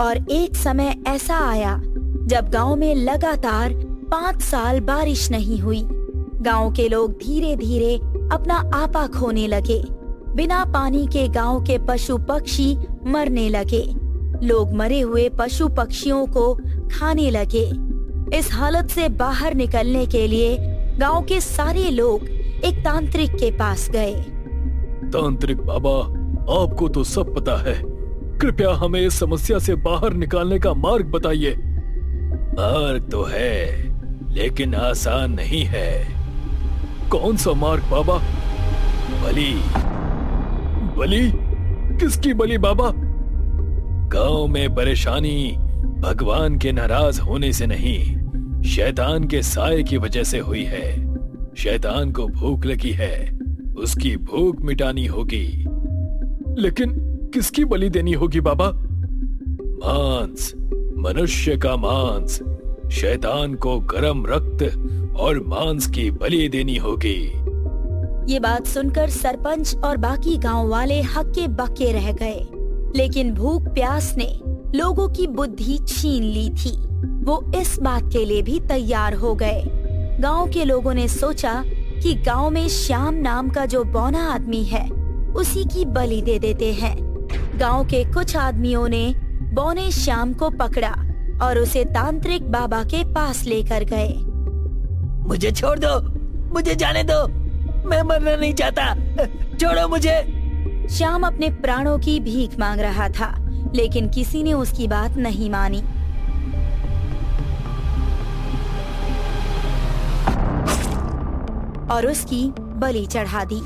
और एक समय ऐसा आया जब गांव में लगातार 5 साल बारिश नहीं हुई। गांव के लोग धीरे धीरे अपना आपा खोने लगे। बिना पानी के गांव के पशु पक्षी मरने लगे। लोग मरे हुए पशु पक्षियों को खाने लगे। इस हालत से बाहर निकलने के लिए गांव के सारे लोग एक तांत्रिक के पास गए। तांत्रिक बाबा, आपको तो सब पता है, कृपया हमें इस समस्या से बाहर निकालने का मार्ग बताइए। मार्ग तो है, लेकिन आसान नहीं है। कौन सा मार्ग बाबा? बलि। बलि? किसकी बलि बाबा? गांव में परेशानी भगवान के नाराज होने से नहीं, शैतान के साए की वजह से हुई है। शैतान को भूख लगी है, उसकी भूख मिटानी होगी। लेकिन किसकी बलि देनी होगी बाबा? मांस, मनुष्य का मांस। शैतान को गरम रक्त और मांस की बलि देनी होगी। ये बात सुनकर सरपंच और बाकी गांव वाले हक्के बक्के रह गए। लेकिन भूख प्यास ने लोगों की बुद्धि छीन ली थी। वो इस बात के लिए भी तैयार हो गए। गांव के लोगों ने सोचा कि गांव में श्याम नाम का जो बौना आदमी है, उसी की बलि दे देते हैं। गांव के कुछ आदमियों ने बौने श्याम को पकड़ा और उसे तांत्रिक बाबा के पास लेकर गए। मुझे छोड़ दो, मुझे जाने दो, मैं मरना नहीं चाहता, छोड़ो मुझे। श्याम अपने प्राणों की भीख मांग रहा था, लेकिन किसी ने उसकी बात नहीं मानी। और उसकी बलि चढ़ा दी।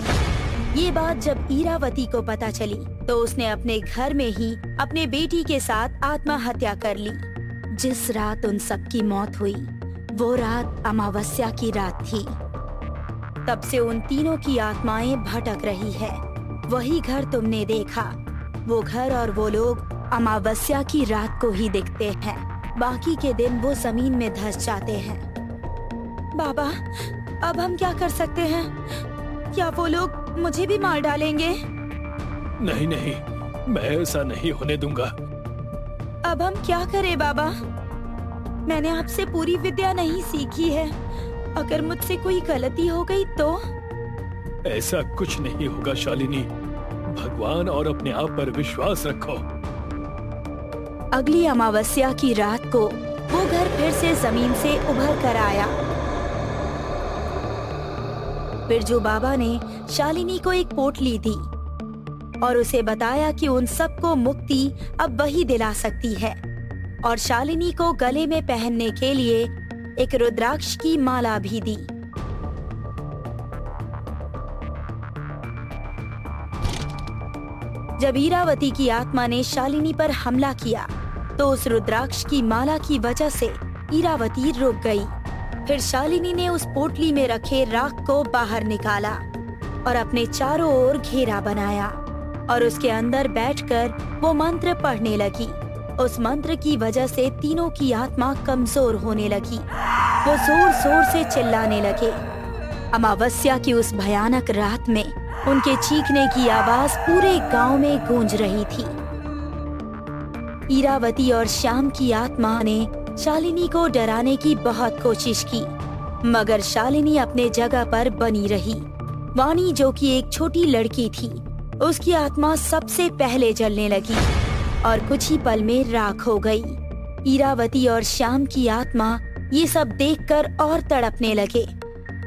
ये बात जब इरावती को पता चली तो उसने अपने घर में ही अपने बेटी के साथ आत्महत्या कर ली। जिस रात उन सबकी मौत हुई, वो रात अमावस्या की रात थी। तब से उन तीनों की आत्माएं भटक रही है। वही घर तुमने देखा, वो घर और वो लोग अमावस्या की रात को ही दिखते हैं। बाकी के दिन वो जमीन में धंस जाते हैं। बाबा, अब हम क्या कर सकते हैं? क्या वो लोग मुझे भी मार डालेंगे? नहीं नहीं, मैं ऐसा नहीं होने दूंगा। अब हम क्या करें बाबा? मैंने आपसे पूरी विद्या नहीं सीखी है। अगर मुझसे कोई गलती हो गई तो? ऐसा कुछ नहीं होगा शालिनी, भगवान और अपने आप पर विश्वास रखो। अगली अमावस्या की रात को वो घर फिर से जमीन से उभर कर आया। बिरजू बाबा ने शालिनी को एक पोटली दी और उसे बताया कि उन सबको मुक्ति अब वही दिला सकती है, और शालिनी को गले में पहनने के लिए एक रुद्राक्ष की माला भी दी। जब इरावती की आत्मा ने शालिनी पर हमला किया तो उस रुद्राक्ष की माला की वजह से इरावती रुक गई। फिर शालिनी ने उस पोटली में रखे राख को बाहर निकाला और अपने चारों ओर घेरा बनाया और उसके अंदर बैठकर वो मंत्र पढ़ने लगी। उस मंत्र की वजह से तीनों की आत्मा कमजोर होने लगी। वो जोर जोर से चिल्लाने लगे। अमावस्या की उस भयानक रात में उनके चीखने की आवाज पूरे गांव में गूंज रही थी। इरावती और श्याम की आत्मा ने शालिनी को डराने की बहुत कोशिश की, मगर शालिनी अपने जगह पर बनी रही। वाणी, जो कि एक छोटी लड़की थी, उसकी आत्मा सबसे पहले जलने लगी और कुछ ही पल में राख हो गई। इरावती और श्याम की आत्मा ये सब देखकर और तड़पने लगे।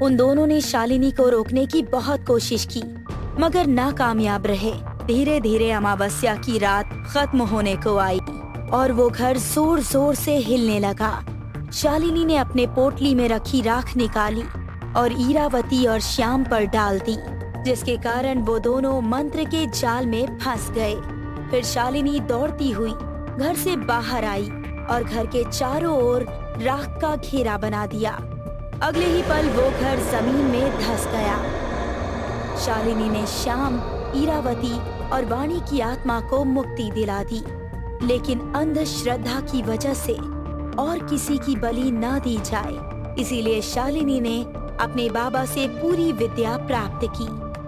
उन दोनों ने शालिनी को रोकने की बहुत कोशिश की, मगर नाकामयाब रहे। धीरे धीरे अमावस्या की रात खत्म होने को आई और वो घर जोर जोर से हिलने लगा। शालिनी ने अपने पोटली में रखी राख निकाली और इरावती और श्याम पर डाल दी, जिसके कारण वो दोनों मंत्र के जाल में फंस गए। फिर शालिनी दौड़ती हुई घर से बाहर आई और घर के चारों ओर राख का घेरा बना दिया। अगले ही पल वो घर जमीन में धंस गया। शालिनी ने श्याम, इरावती और वाणी की आत्मा को मुक्ति दिला दी, लेकिन अंधश्रद्धा की वजह से और किसी की बलि न दी जाए, इसीलिए शालिनी ने अपने बाबा से पूरी विद्या प्राप्त की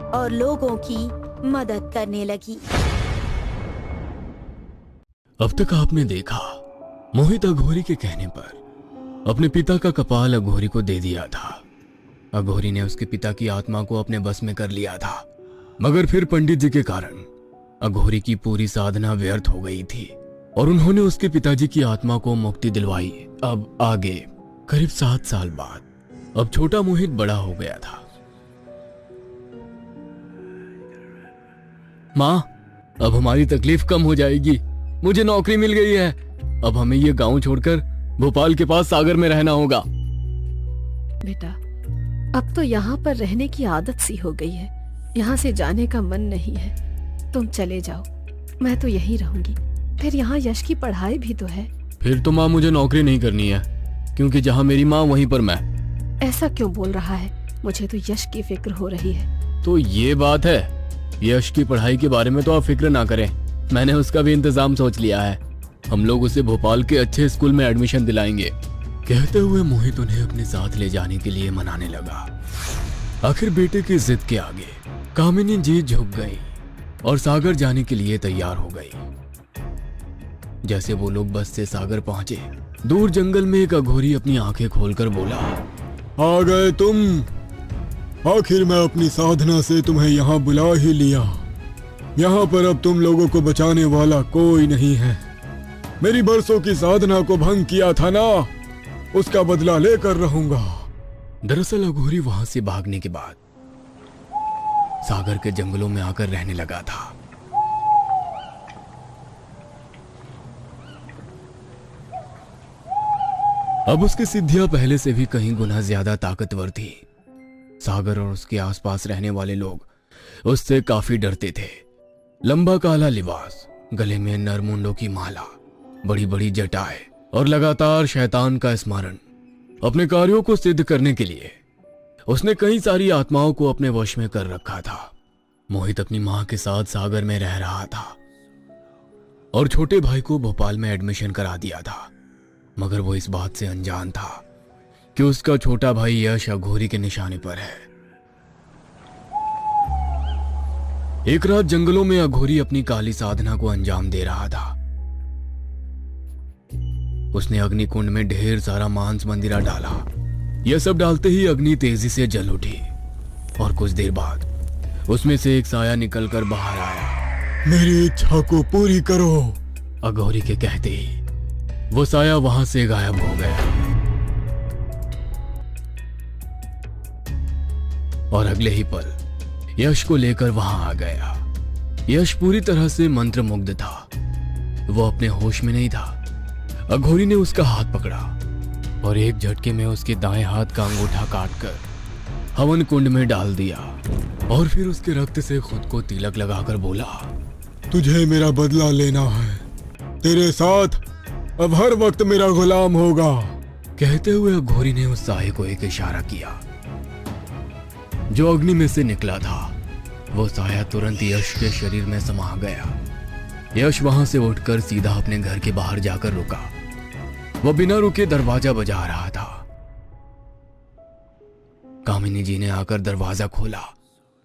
और लोगों की मदद करने लगी। अब तक आपने देखा, मोहित अघोरी के कहने पर अपने पिता का कपाल अघोरी को दे दिया था। अघोरी ने उसके पिता की आत्मा को अपने बस में कर लिया था। मगर फिर पंडित जी के कारण अघोरी की पूरी साधना व्यर्थ हो गई थी और उन्होंने उसके पिताजी की आत्मा को मुक्ति दिलवाई। अब आगे करीब 7 साल बाद अब छोटा मोहित बड़ा हो गया था। माँ, अब हमारी तकलीफ कम हो जाएगी, मुझे नौकरी मिल गई है। अब हमें ये गांव छोड़कर भोपाल के पास सागर में रहना होगा। बेटा, अब तो यहाँ पर रहने की आदत सी हो गई है, यहाँ से जाने का मन नहीं है। तुम चले जाओ, मैं तो यहीं रहूंगी। फिर यहाँ यश की पढ़ाई भी तो है। फिर तो माँ मुझे नौकरी नहीं करनी है, क्योंकि जहाँ मेरी माँ वहीं पर मैं। ऐसा क्यों बोल रहा है? मुझे तो यश की फिक्र हो रही है। तो ये बात है। यश की पढ़ाई के बारे में तो आप फिक्र ना करें, मैंने उसका भी इंतजाम सोच लिया है। हम लोग उसे भोपाल के अच्छे स्कूल में एडमिशन दिलाएंगे। कहते हुए मोहित उन्हें अपने साथ ले जाने के लिए मनाने लगा। आखिर बेटे की जिद के आगे कामिनी जी झुक गई और सागर जाने के लिए तैयार हो गई। जैसे वो लोग बस से सागर पहुंचे, दूर जंगल में एक अघोरी अपनी आंखें खोलकर बोला, आ गए तुम। आखिर मैं अपनी साधना से तुम्हें यहाँ बुला ही लिया। यहाँ पर अब तुम लोगों को बचाने वाला कोई नहीं है। मेरी बरसों की साधना को भंग किया था ना, उसका बदला लेकर रहूंगा। दरअसल अघोरी वहां से भागने के बाद सागर के जंगलों में आकर रहने लगा था। अब उसकी सिद्धियां पहले से भी कहीं गुना ज्यादा ताकतवर थी। सागर और उसके आसपास रहने वाले लोग उससे काफी डरते थे। लंबा काला लिबास, गले में नरमुंडों की माला, बड़ी बड़ी जटाएं और लगातार शैतान का स्मरण। अपने कार्यों को सिद्ध करने के लिए उसने कई सारी आत्माओं को अपने वश में कर रखा था। मोहित अपनी मां के साथ सागर में रह रहा था और छोटे भाई को भोपाल में एडमिशन करा दिया था। मगर वो इस बात से अनजान था कि उसका छोटा भाई यश अघोरी के निशाने पर है। एक रात जंगलों में अघोरी अपनी काली साधना को अंजाम दे रहा था। उसने अग्निकुंड में ढेर सारा मांस मंदिरा डाला। यह सब डालते ही अग्नि तेजी से जल उठी और कुछ देर बाद उसमें से एक साया निकलकर बाहर आया। मेरी इच्छा को पूरी करो। अघोरी के कहते ही वो साया वहां से गायब हो गया और अगले ही पल यश को लेकर वहां आ गया। यश पूरी तरह से मंत्रमुग्ध था, वो अपने होश में नहीं था। अघोरी ने उसका हाथ पकड़ा और एक झटके में उसके दाएं हाथ का अंगूठा काटकर हवन कुंड में डाल दिया और फिर उसके रक्त से खुद को तिलक लगाकर बोला, तुझे मेरा बदला लेना है। तेरे साथ अब हर वक्त मेरा गुलाम होगा। कहते हुए अघोरी ने उस साये को एक इशारा किया जो अग्नि में से निकला था। वो साया तुरंत यश के शरीर में समा गया। यश वहां से उठकर सीधा अपने घर के बाहर जाकर रुका। वह बिना रुके दरवाजा बजा रहा था। कामिनी जी ने आकर दरवाजा खोला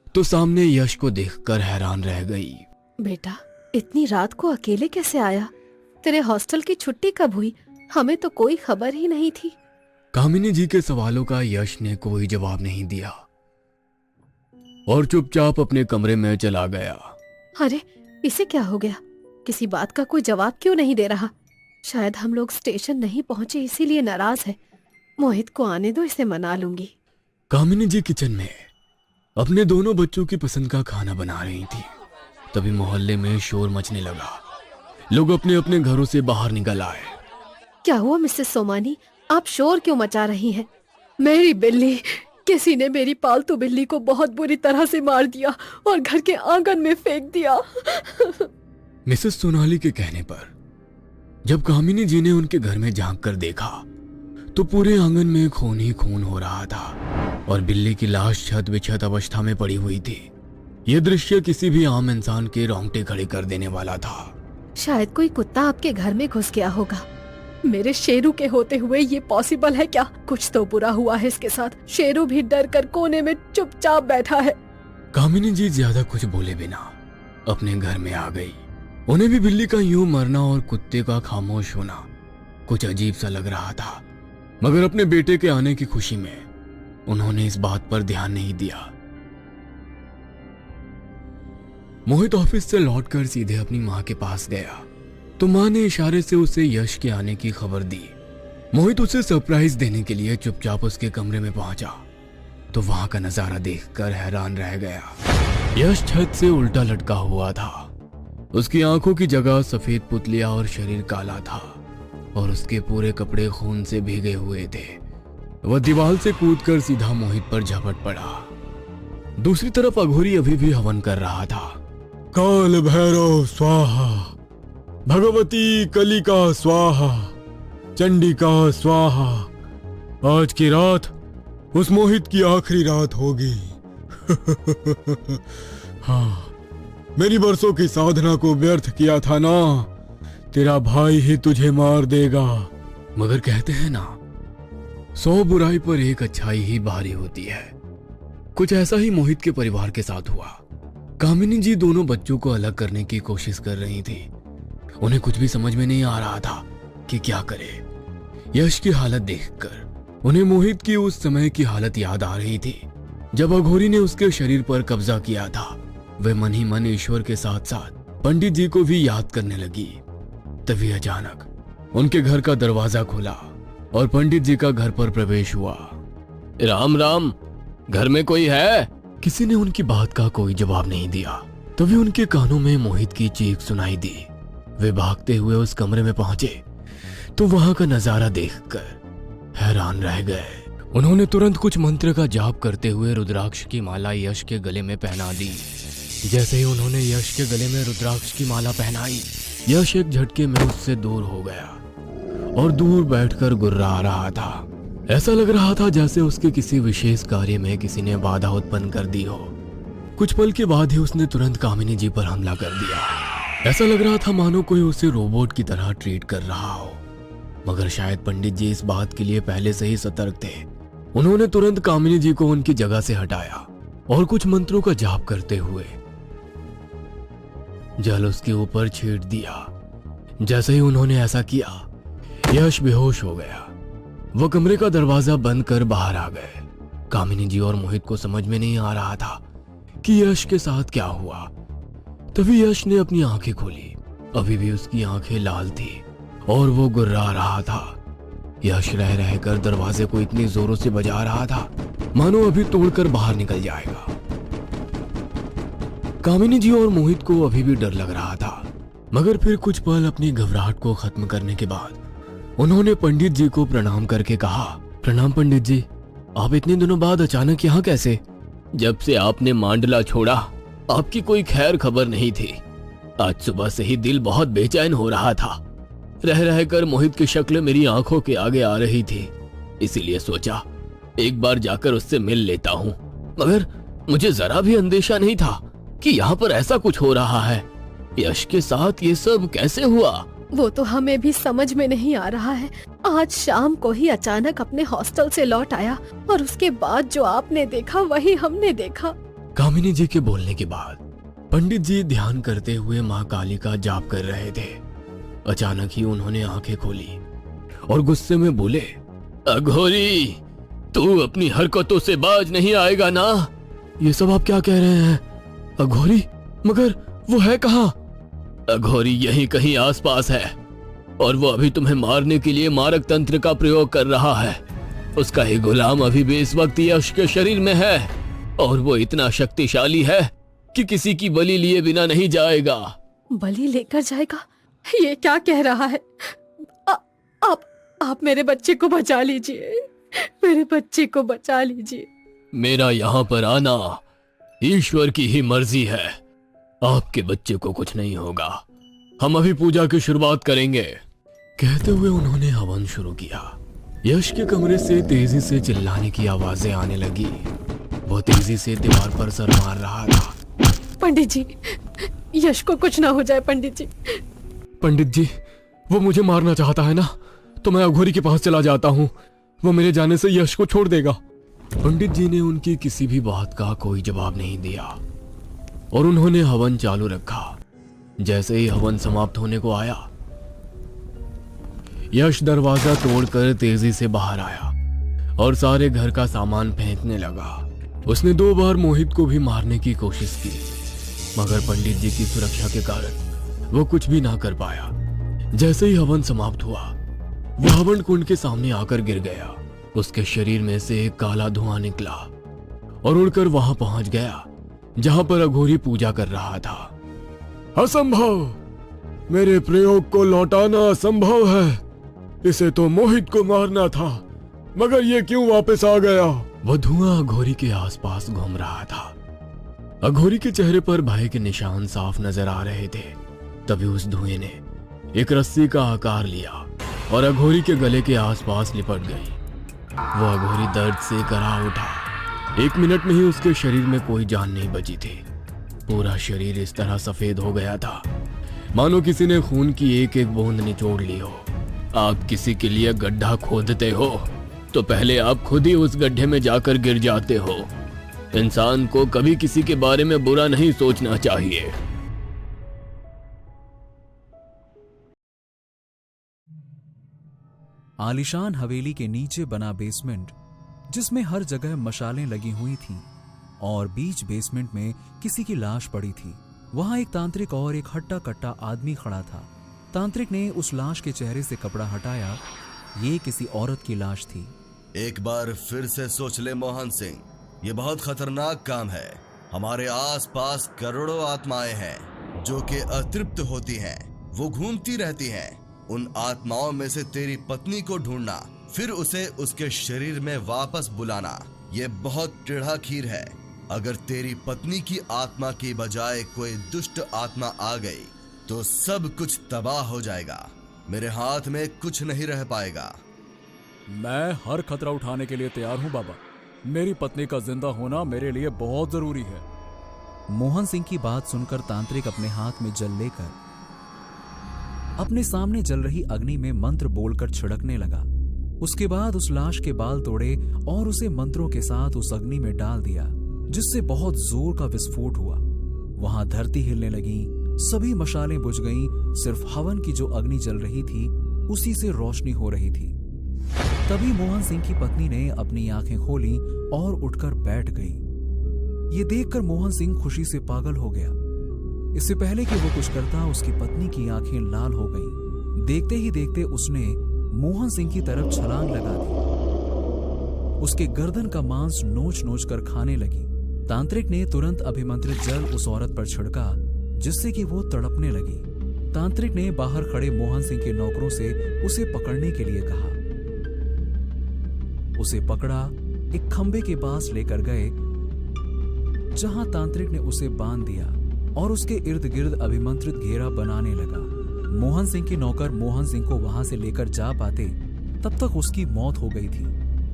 तो सामने यश को देखकर हैरान रह गई। बेटा, इतनी रात को अकेले कैसे आया? तेरे हॉस्टल की छुट्टी कब हुई? हमें तो कोई खबर ही नहीं थी। कामिनी जी के सवालों का यश ने कोई जवाब नहीं दिया और चुपचाप अपने कमरे में चला गया। अरे, इसे क्या हो गया? किसी बात का कोई जवाब क्यों नहीं दे रहा? शायद हम लोग स्टेशन नहीं पहुंचे इसीलिए नाराज है। मोहित को आने दो, इसे मना लूंगी। कामिनी जी किचन में अपने दोनों बच्चों की पसंद का खाना बना रही थी। तभी मोहल्ले में शोर मचने लगा। लोग अपने अपने घरों से बाहर निकल आए। क्या हुआ मिसेस सोमानी, आप शोर क्यों मचा रही हैं? मेरी बिल्ली, किसी ने मेरी पालतू बिल्ली को बहुत बुरी तरह से मार दिया और घर के आंगन में फेंक दिया। मिसेस सोनाली के कहने पर जब कामिनी जी ने उनके घर में झांक कर देखा तो पूरे आंगन में खून ही खून हो रहा था और बिल्ली की लाश छत बिछत अवस्था में पड़ी हुई थी। यह दृश्य किसी भी आम इंसान के रोंगटे खड़े कर देने वाला था। शायद कोई कुत्ता आपके घर में घुस गया होगा। मेरे शेरू के होते हुए ये पॉसिबल है क्या? कुछ तो बुरा हुआ है इसके साथ। शेरू भी डर कर कोने में चुपचाप बैठा है। कामिनी जी ज्यादा कुछ बोले बिना अपने घर में आ गई। उन्हें भी बिल्ली का यूं मरना और कुत्ते का खामोश होना कुछ अजीब सा लग रहा था, मगर अपने बेटे के आने की खुशी में उन्होंने इस बात पर ध्यान नहीं दिया। मोहित ऑफिस से लौटकर सीधे अपनी माँ के पास गया तो माँ ने इशारे से उसे यश के आने की खबर दी। मोहित उसे सरप्राइज देने के लिए चुपचाप उसके कमरे में पहुंचा तो वहां का नजारा देखकर हैरान रह गया। यश छत से उल्टा लटका हुआ था। उसकी आंखों की जगह सफेद पुतलियां और शरीर काला था और उसके पूरे कपड़े खून से भीगे हुए थे। वह दीवार से कूदकर सीधा मोहित पर झपट पड़ा। दूसरी तरफ अघोरी अभी भी हवन कर रहा था। काल भैरव स्वाहा, भगवती कलिका स्वाहा, चंडिका स्वाहा। आज की रात उस मोहित की आखिरी रात होगी। हाँ, मेरी बरसों की साधना को व्यर्थ किया था ना, तेरा भाई ही तुझे मार देगा। मगर कहते हैं ना, 100 बुराई पर एक अच्छाई ही भारी होती है। कुछ ऐसा ही मोहित के परिवार के साथ हुआ। कामिनी जी दोनों बच्चों को अलग करने की कोशिश कर रही थी। उन्हें कुछ भी समझ में नहीं आ रहा था कि क्या करे। यश की हालत देखकर उन्हें मोहित की उस समय की हालत याद आ रही थी जब अघोरी ने उसके शरीर पर कब्जा किया था। वे मन ही मन ईश्वर के साथ साथ पंडित जी को भी याद करने लगी। तभी अचानक उनके घर का दरवाजा खुला और पंडित जी का घर पर प्रवेश हुआ। राम राम, घर में कोई है? किसी ने उनकी बात का कोई जवाब नहीं दिया। तभी उनके कानों में मोहित की चीख सुनाई दी। वे भागते हुए उस कमरे में पहुंचे तो वहां का नजारा देखकर हैरान रह गए। उन्होंने तुरंत कुछ मंत्र का जाप करते हुए रुद्राक्ष की माला यश के गले में पहना दी। जैसे ही उन्होंने यश के गले में रुद्राक्ष की माला पहनाई, यश एक झटके में उससे दूर हो गया और दूर बैठकर गुर्रा रहा था। ऐसा लग रहा था जैसे उसके किसी विशेष कार्य में किसी ने बाधा उत्पन्न कर दी हो। कुछ पल के बाद ही उसने तुरंत कामिनी जी पर हमला कर दिया। ऐसा लग रहा था मानो कोई उसे रोबोट की तरह ट्रीट कर रहा हो। मगर शायद पंडित जी इस बात के लिए पहले से ही सतर्क थे। उन्होंने तुरंत कामिनी जी को उनकी जगह से हटाया और कुछ मंत्रों का जाप करते हुए जल उसके ऊपर छींट दिया। जैसे ही उन्होंने ऐसा किया, यश बेहोश हो गया। वह कमरे का दरवाजा बंद कर बाहर आ गए। कामिनी जी और मोहित को समझ में नहीं आ रहा था कि यश के साथ क्या हुआ। तभी यश ने अपनी आंखें खोली। अभी भी उसकी आंखें लाल थी और वो गुर्रा रहा था। यश रह रहकर दरवाजे को इतनी जोरों से बजा रहा था मानो अभी तोड़कर बाहर निकल जाएगा। कामिनी जी और मोहित को अभी भी डर लग रहा था, मगर फिर कुछ पल अपनी घबराहट को खत्म करने के बाद उन्होंने पंडित जी को प्रणाम करके कहा, प्रणाम पंडित जी, आप इतने दिनों बाद अचानक यहाँ कैसे? जब से आपने मांडला छोड़ा आपकी कोई खैर खबर नहीं थी। आज सुबह से ही दिल बहुत बेचैन हो रहा था। रह रहकर मोहित की शक्ल मेरी आंखों के आगे आ रही थी, इसीलिए सोचा एक बार जाकर उससे मिल लेता हूँ। मगर मुझे जरा भी अंदेशा नहीं था कि यहाँ पर ऐसा कुछ हो रहा है। यश के साथ ये सब कैसे हुआ? वो तो हमें भी समझ में नहीं आ रहा है। आज शाम को ही अचानक अपने हॉस्टल से लौट आया और उसके बाद जो आपने देखा वही हमने देखा। कामिनी जी के बोलने के बाद पंडित जी ध्यान करते हुए माँ काली का जाप कर रहे थे। अचानक ही उन्होंने आंखें खोली और गुस्से में बोले, अघोरी, तू अपनी हरकतों से बाज नहीं आएगा ना? ये सब आप क्या कह रहे हैं? अघोरी? मगर वो है कहाँ? अघोरी यहीं कहीं आसपास है और वो अभी तुम्हें मारने के लिए मारक तंत्र का प्रयोग कर रहा है। उसका ही गुलाम अभी भी इस वक्त यश के शरीर में है और वो इतना शक्तिशाली है कि किसी की बलि लिए बिना नहीं जाएगा। बलि लेकर जाएगा? ये क्या कह रहा है? आप मेरे बच्चे को बचा लीजिए, मेरे बच्चे को बचा लीजिए। मेरा यहाँ पर आना ईश्वर की ही मर्जी है। आपके बच्चे को कुछ नहीं होगा। हम अभी पूजा की शुरुआत करेंगे। कहते हुए उन्होंने हवन शुरू किया। यश के कमरे से तेजी से चिल्लाने की आवाजें आने लगी। वो तेजी से दीवार पर सर मार रहा था। पंडित जी, यश को कुछ ना हो जाए। पंडित जी, पंडित जी, वो मुझे मारना चाहता है ना, तो मैं अघोरी के पास चला जाता हूँ। वो मेरे जाने से यश को छोड़ देगा। पंडित जी ने उनकी किसी भी बात का कोई जवाब नहीं दिया और उन्होंने हवन चालू रखा। जैसे ही हवन समाप्त होने को आया, यश दरवाजा तोड़कर तेजी से बाहर आया और सारे घर का सामान फेंकने लगा। उसने 2 बार मोहित को भी मारने की कोशिश की, मगर पंडित जी की सुरक्षा के कारण वो कुछ भी ना कर पाया। जैसे ही हवन समाप्त हुआ, वह हवन कुंड के सामने आकर गिर गया। उसके शरीर में से एक काला धुआं निकला और उड़कर वहां पहुंच गया जहां पर अघोरी पूजा कर रहा था। असंभव! मेरे प्रयोग को लौटाना असंभव है। इसे तो मोहित को मारना था, मगर ये क्यों वापस आ गया? वह धुआं अघोरी के आसपास घूम रहा था। अघोरी के चेहरे पर भय के निशान साफ नजर आ रहे थे। तभी उस धुएं ने एक रस्सी का आकार लिया और अघोरी के गले के आसपास लिपट गई। वह अघोरी दर्द से करा उठा। 1 मिनट में ही उसके शरीर में कोई जान नहीं बची थी। पूरा शरीर इस तरह सफेद हो गया था मानो किसी ने खून की एक एक बूंद निचोड़ ली हो। आप किसी के लिए गड्ढा खोदते हो तो पहले आप खुद ही उस गड्ढे में जाकर गिर जाते हो। इंसान को कभी किसी के बारे में बुरा नहीं सोचना चाहिए। आलीशान हवेली के नीचे बना बेसमेंट, जिसमें हर जगह मशालें लगी हुई थीं और बीच बेसमेंट में किसी की लाश पड़ी थी। वहां एक तांत्रिक और एक हट्टा कट्टा आदमी खड़ा था। तांत्रिक ने उस लाश के चेहरे से कपड़ा हटाया। ये किसी औरत की लाश थी। एक बार फिर से सोच ले मोहन सिंह, ये बहुत खतरनाक काम है। हमारे आसपास करोड़ों आत्माएं हैं जो कि अतृप्त होती हैं। वो घूमती रहती हैं। उन आत्माओं में से तेरी पत्नी को ढूंढना, फिर उसे उसके शरीर में वापस बुलाना, ये बहुत टेढ़ा खीर है। अगर तेरी पत्नी की आत्मा की बजाय कोई दुष्ट आत्मा आ गई तो सब कुछ तबाह हो जाएगा। मेरे हाथ में कुछ नहीं रह पाएगा। मैं हर खतरा उठाने के लिए तैयार हूं बाबा। मेरी पत्नी का जिंदा होना मेरे लिए बहुत जरूरी है। मोहन सिंह की बात सुनकर तांत्रिक अपने हाथ में जल लेकर अपने सामने जल रही अग्नि में मंत्र बोलकर छिड़कने लगा। उसके बाद उस लाश के बाल तोड़े और उसे मंत्रों के साथ उस अग्नि में डाल दिया, जिससे बहुत जोर का विस्फोट हुआ। वहां धरती हिलने लगी, सभी मशालें बुझ गईं, सिर्फ हवन की जो अग्नि जल रही थी उसी से रोशनी हो रही थी। तभी मोहन सिंह की पत्नी ने अपनी आंखें खोली और उठकर बैठ गई। ये देखकर मोहन सिंह खुशी से पागल हो गया। इससे पहले कि वो कुछ करता, उसकी पत्नी की आंखें लाल हो गईं। देखते ही देखते उसने मोहन सिंह की तरफ छलांग लगा दी। उसके गर्दन का मांस नोच नोच कर खाने लगी। तांत्रिक ने तुरंत अभिमंत्रित जल उस औरत पर छिड़का, जिससे कि वो तड़पने लगी। तांत्रिक ने बाहर खड़े मोहन सिंह के नौकरों से उसे पकड़ने के लिए कहा। उसे पकड़ा, एक खंबे के पास लेकर गए, जहां तांत्रिक ने उसे बांध दिया और उसके इर्द गिर्द अभिमंत्रित घेरा बनाने लगा। मोहन सिंह के नौकर मोहन सिंह को वहां से लेकर जा पाते तब तक उसकी मौत हो गई थी।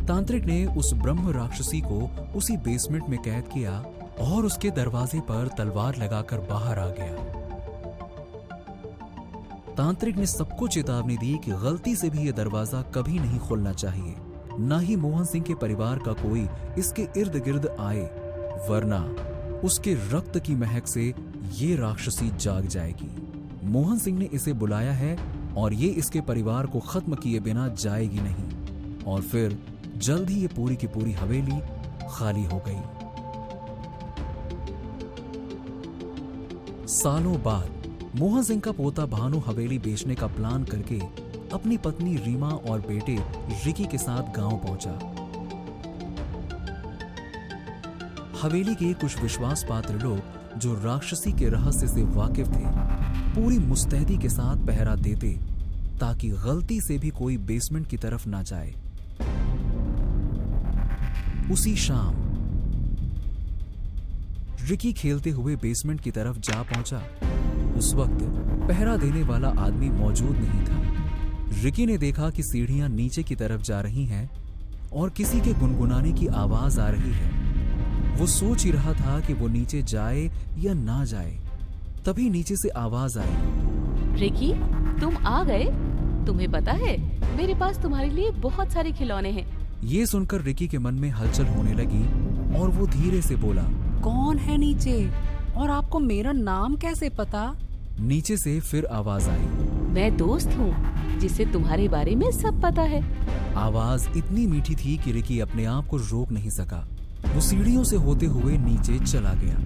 तांत्रिक ने उस ब्रह्म राक्षसी को उसी बेसमेंट में कैद किया और उसके दरवाजे पर तलवार लगाकर बाहर आ गया। तांत्रिक ने सबको चेतावनी दी कि गलती से भी यह दरवाजा कभी नहीं खोलना चाहिए, न ही मोहन सिंह के परिवार का कोई इसके इर्द गिर्द आए, वरना उसके रक्त की महक से ये राक्षसी जाग जाएगी। मोहन सिंह ने इसे बुलाया है और ये इसके परिवार को खत्म किए बिना जाएगी नहीं। और फिर जल्द ही ये पूरी की पूरी हवेली खाली हो गई। सालों बाद मोहन सिंह का पोता भानु हवेली बेचने का प्लान करके अपनी पत्नी रीमा और बेटे रिकी के साथ गांव पहुंचा। हवेली के कुछ विश्वास पात्र लोग जो राक्षसी के रहस्य से वाकिफ थे, पूरी मुस्तैदी के साथ पहरा देते ताकि गलती से भी कोई बेसमेंट की तरफ ना जाए। उसी शाम रिकी खेलते हुए बेसमेंट की तरफ जा पहुंचा। उस वक्त पहरा देने वाला आदमी मौजूद नहीं था। रिकी ने देखा कि सीढ़ियां नीचे की तरफ जा रही हैं और किसी के गुनगुनाने की आवाज आ रही है। वो सोच ही रहा था कि वो नीचे जाए या ना जाए, तभी नीचे से आवाज आई। रिकी, तुम आ गए? तुम्हें पता है मेरे पास तुम्हारे लिए बहुत सारे खिलौने हैं। ये सुनकर रिकी के मन में हलचल होने लगी और वो धीरे से बोला, कौन है नीचे और आपको मेरा नाम कैसे पता? नीचे से फिर आवाज आई, मैं दोस्त हूँ जिसे तुम्हारे बारे में सब पता है। आवाज इतनी मीठी थी कि रिकी अपने आप को रोक नहीं सका। वो सीढ़ियों से होते हुए नीचे चला गया।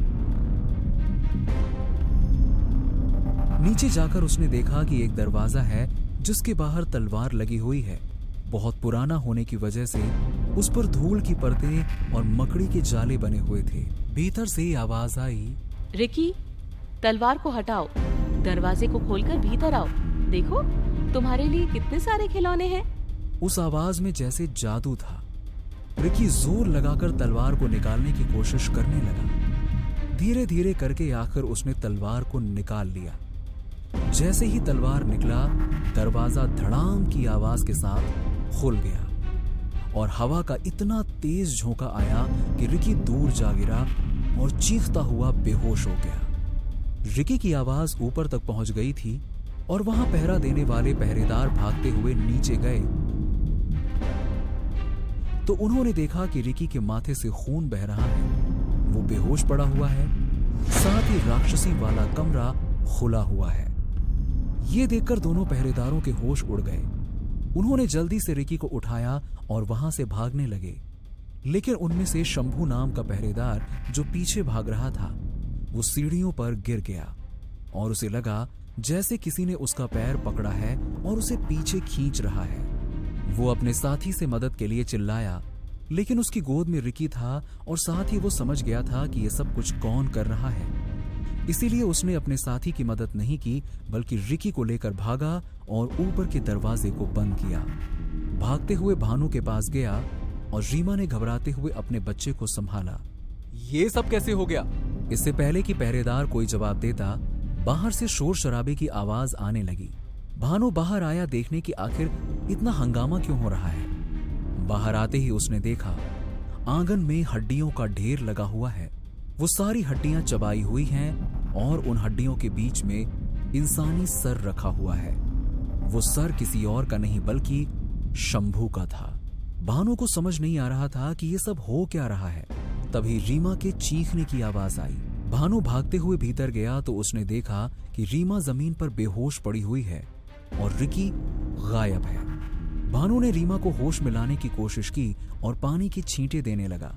नीचे जाकर उसने देखा कि एक दरवाजा है जिसके बाहर तलवार लगी हुई है। बहुत पुराना होने की वजह से उस पर धूल की परतें और मकड़ी के जाले बने हुए थे। भीतर से आवाज आई, रिकी, तलवार को हटाओ, दरवाजे को खोलकर भीतर आओ। देखो, तुम्हारे लिए कितने सारे खिलौने हैं। उस आवाज में जैसे जादू था। रिकी जोर लगाकर तलवार को निकालने की कोशिश करने लगा। धीरे धीरे करके आखिर उसने तलवार को निकाल लिया। जैसे ही तलवार निकला, दरवाजा धड़ाम की आवाज के साथ खुल गया और हवा का इतना तेज झोंका आया कि रिकी दूर जा गिरा और चीखता हुआ बेहोश हो गया। रिकी की आवाज ऊपर तक पहुंच गई थी और वहां पहरा देने वाले पहरेदार भागते हुए नीचे गए तो उन्होंने देखा कि रिकी के माथे से खून बह रहा है। वो बेहोश पड़ा हुआ है, साथ ही राक्षसी वाला कमरा खुला हुआ है। ये देखकर दोनों पहरेदारों के होश उड़ गए। उन्होंने जल्दी से रिकी को उठाया और वहां से भागने लगे, लेकिन उनमें से शंभू नाम का पहरेदार जो पीछे भाग रहा था, वो सीढ़ियों पर गिर गया और उसे लगा जैसे किसी ने उसका पैर पकड़ा है और उसे पीछे खींच रहा है। वो अपने साथी से मदद के लिए चिल्लाया, लेकिन उसकी गोद में रिकी था और साथ ही वो समझ गया था कि ये सब कुछ कौन कर रहा है। इसीलिए उसने अपने साथी की मदद नहीं की, बल्कि रिकी को लेकर भागा और ऊपर के दरवाजे को बंद किया। भागते हुए भानु के पास गया और रीमा ने घबराते हुए अपने बच्चे को संभाला। ये सब कैसे हो गया? इससे पहले कि पहरेदार कोई जवाब देता, बाहर से शोर शराबे की आवाज आने लगी। भानु बाहर आया देखने की आखिर इतना हंगामा क्यों हो रहा है। बाहर आते ही उसने देखा आंगन में हड्डियों का ढेर लगा हुआ है। वो सारी हड्डियां चबाई हुई हैं और उन हड्डियों के बीच में इंसानी सर रखा हुआ है। वो सर किसी और का नहीं बल्कि शंभू का था। भानु को समझ नहीं आ रहा था कि ये सब हो क्या रहा है। तभी रीमा के चीखने की आवाज आई। भानु भागते हुए भीतर गया तो उसने देखा कि रीमा जमीन पर बेहोश पड़ी हुई है और रिकी गायब है। भानु ने रीमा को होश में लाने की कोशिश की और पानी की छींटे देने लगा।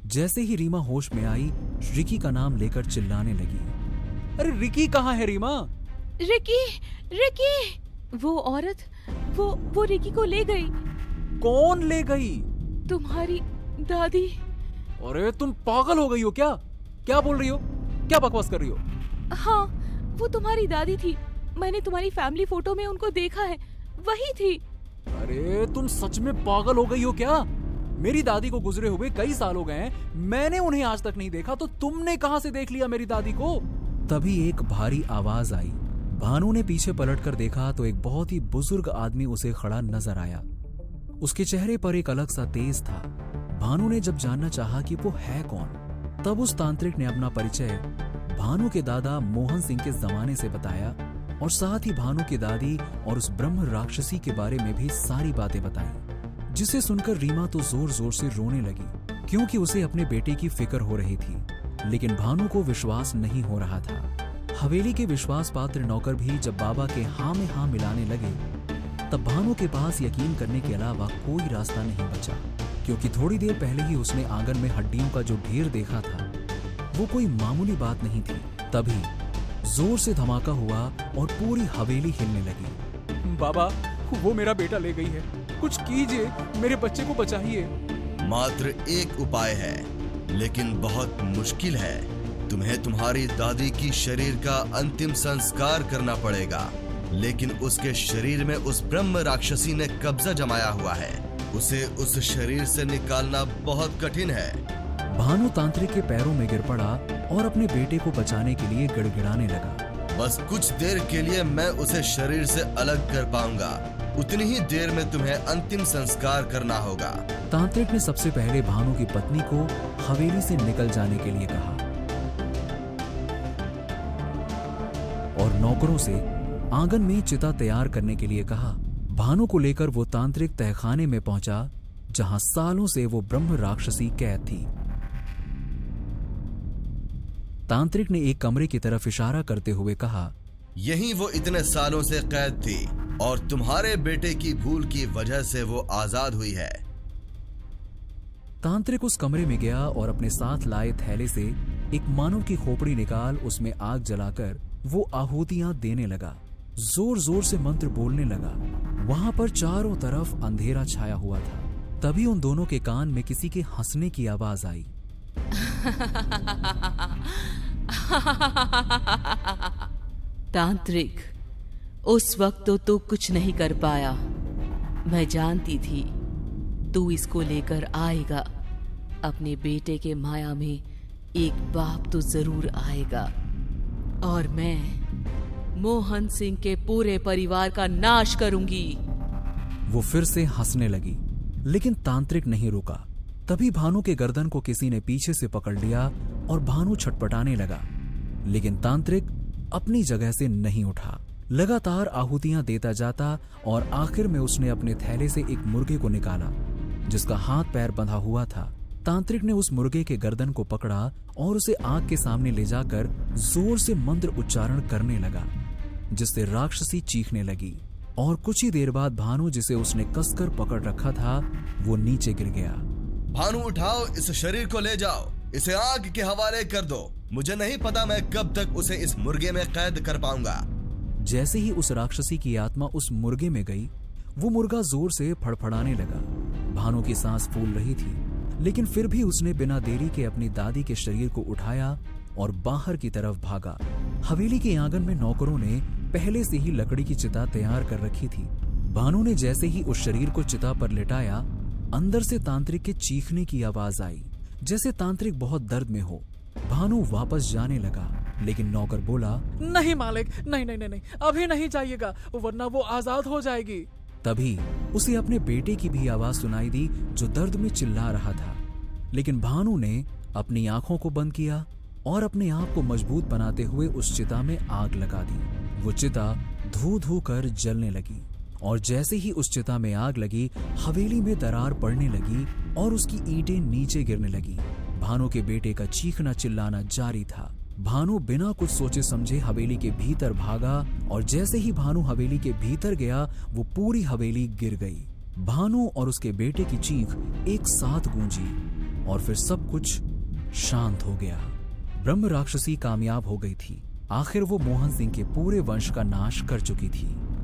जैसे ही रीमा होश में आई, रिकी का नाम लेकर चिल्लाने लगी। अरे रिकी कहाँ है रीमा? Ricky, Ricky! वो औरत, वो रिकी को ले गई। कौन ले गई? तुम्हारी दादी। अरे तुम पागल हो गई हो क्या? क्या बोल रही हो? क्या बकवास कर रही हो? हाँ, वो तुम्हारी दादी थी। मैंने तुम्हारी फैमिली फोटो में उनको देखा है, वही थी। अरे तुम सच में पागल हो गई हो क्या? मेरी दादी को गुजरे हुए कई साल हो गए हैं, मैंने उन्हें आज तक नहीं देखा, तो तुमने कहां से देख लिया मेरी दादी को? तभी एक भारी आवाज आई। भानु ने पीछे पलटकर देखा तो एक बहुत ही बुजुर्ग आदमी उसे खड़ा नजर आया। उसके चेहरे पर एक अलग सा तेज था। भानु ने जब जानना चाहा कि वो है कौन, तब उस तांत्रिक ने अपना परिचय भानु के दादा मोहन सिंह के जमाने से बताया और साथ ही भानु की दादी और उस ब्रह्म राक्षसी के बारे में भी सारी बातें बताई, जिसे सुनकर रीमा तो जोर जोर से रोने लगी, क्योंकि उसे अपने बेटे की फिक्र हो रही थी। लेकिन भानु को विश्वास नहीं हो रहा था। हवेली के विश्वास पात्र नौकर भी जब बाबा के हाँ में हाँ मिलाने लगे, तब भानु के पास यकीन करने के अलावा कोई रास्ता नहीं बचा, क्योंकि थोड़ी देर पहले ही उसने आंगन में हड्डियों का जो ढेर देखा था, वो कोई मामूली बात नहीं थी। तभी जोर से धमाका हुआ और पूरी हवेली हिलने लगी। बाबा, वो मेरा बेटा ले गई है, कुछ कीजिए, मेरे बच्चे को बचाइए। मात्र एक उपाय है, लेकिन बहुत मुश्किल है। तुम्हें तुम्हारी दादी की शरीर का अंतिम संस्कार करना पड़ेगा, लेकिन उसके शरीर में उस ब्रह्म राक्षसी ने कब्जा जमाया हुआ है। उसे उस शरीर से निकालना बहुत कठिन है। भानु तांत्रिक के पैरों में गिर पड़ा और अपने बेटे को बचाने के लिए गिड़गिड़ाने लगा। बस कुछ देर के लिए मैं उसे शरीर से अलग कर पाऊंगा, उतनी ही देर में तुम्हें अंतिम संस्कार करना होगा। तांत्रिक ने सबसे पहले भानु की पत्नी को हवेली से निकल जाने के लिए कहा और नौकरों से आंगन में चिता तैयार करने के लिए कहा। भानु को लेकर वो तांत्रिक तहखाने में पहुंचा, जहां सालों से वो ब्रह्म राक्षसी कैद थी। तांत्रिक ने एक कमरे की तरफ इशारा करते हुए कहा, यही वो इतने सालों से कैद थी और तुम्हारे बेटे की भूल की वजह से वो आजाद हुई है। तांत्रिक उस कमरे में गया और अपने साथ लाए थैले से एक मानव की खोपड़ी निकाल उसमें आग जलाकर वो आहुतियां देने लगा। जोर जोर से मंत्र बोलने लगा। वहां पर चारों तरफ अंधेरा छाया हुआ था। तभी उन दोनों के कान में किसी के हंसने की आवाज आई। तांत्रिक, उस वक्त तो तू कुछ नहीं कर पाया। मैं जानती थी तू इसको लेकर आएगा। अपने बेटे के माया में एक बाप तो जरूर आएगा और मैं मोहन सिंह के पूरे परिवार का नाश करूंगी। वो फिर से हंसने लगी, लेकिन तांत्रिक नहीं रुका। तभी भानु के गर्दन को किसी ने पीछे से पकड़ लिया और भानु छटपटाने लगा, लेकिन तांत्रिक अपनी जगह से नहीं उठा। लगातार आहुतियां देता जाता और आखिर में उसने अपने थैले से एक मुर्गे को निकाला जिसका हाथ पैर बंधा हुआ था। तांत्रिक ने उस मुर्गे के गर्दन को पकड़ा और उसे आग के सामने ले जाकर जोर से मंत्र उच्चारण करने लगा, जिससे राक्षसी चीखने लगी और कुछ ही देर बाद भानु, जिसे उसने कसकर पकड़ रखा था, वो नीचे गिर गया। भानु, उठाओ इस शरीर को, ले जाओ, इसे आग के हवाले कर दो। मुझे नहीं पता मैं कब तक उसे इस मुर्गे में कैद कर पाऊंगा। जैसे ही उस राक्षसी की आत्मा उस मुर्गे में गई, वो मुर्गा जोर से फड़फड़ाने लगा। भानु की सांस फूल रही थी, लेकिन फिर भी उसने बिना देरी के अपनी दादी के शरीर को उठाया और बाहर की तरफ भागा। हवेली के आंगन में नौकरों ने पहले से ही लकड़ी की चिता तैयार कर रखी थी। भानु ने जैसे ही उस शरीर को चिता पर लिटाया, अंदर से तांत्रिक के चीखने की आवाज आई, जैसे तांत्रिक बहुत दर्द में हो। भानु वापस जाने लगा, लेकिन नौकर बोला, नहीं मालिक, नहीं नहीं नहीं, अभी नहीं जाइएगा, वरना वो आजाद हो जाएगी। तभी उसे अपने बेटे की भी आवाज सुनाई दी जो दर्द में चिल्ला रहा था। लेकिन भानु ने अपनी आंखों को बंद किया और अपने आप को मजबूत बनाते हुए उस चिता में आग लगा दी। वो चिता धू धू कर जलने लगी और जैसे ही उस चिता में आग लगी, हवेली में दरार पड़ने लगी और उसकी ईंटें नीचे गिरने लगी। भानु के बेटे का चीखना चिल्लाना जारी था। भानु बिना कुछ सोचे समझे हवेली के भीतर भागा और जैसे ही भानु हवेली के भीतर गया, वो पूरी हवेली गिर गई। भानु और उसके बेटे की चीख एक साथ गूंजी और फिर सब कुछ शांत हो गया। ब्रह्म राक्षसी कामयाब हो गई थी। आखिर वो मोहन सिंह के पूरे वंश का नाश कर चुकी थी।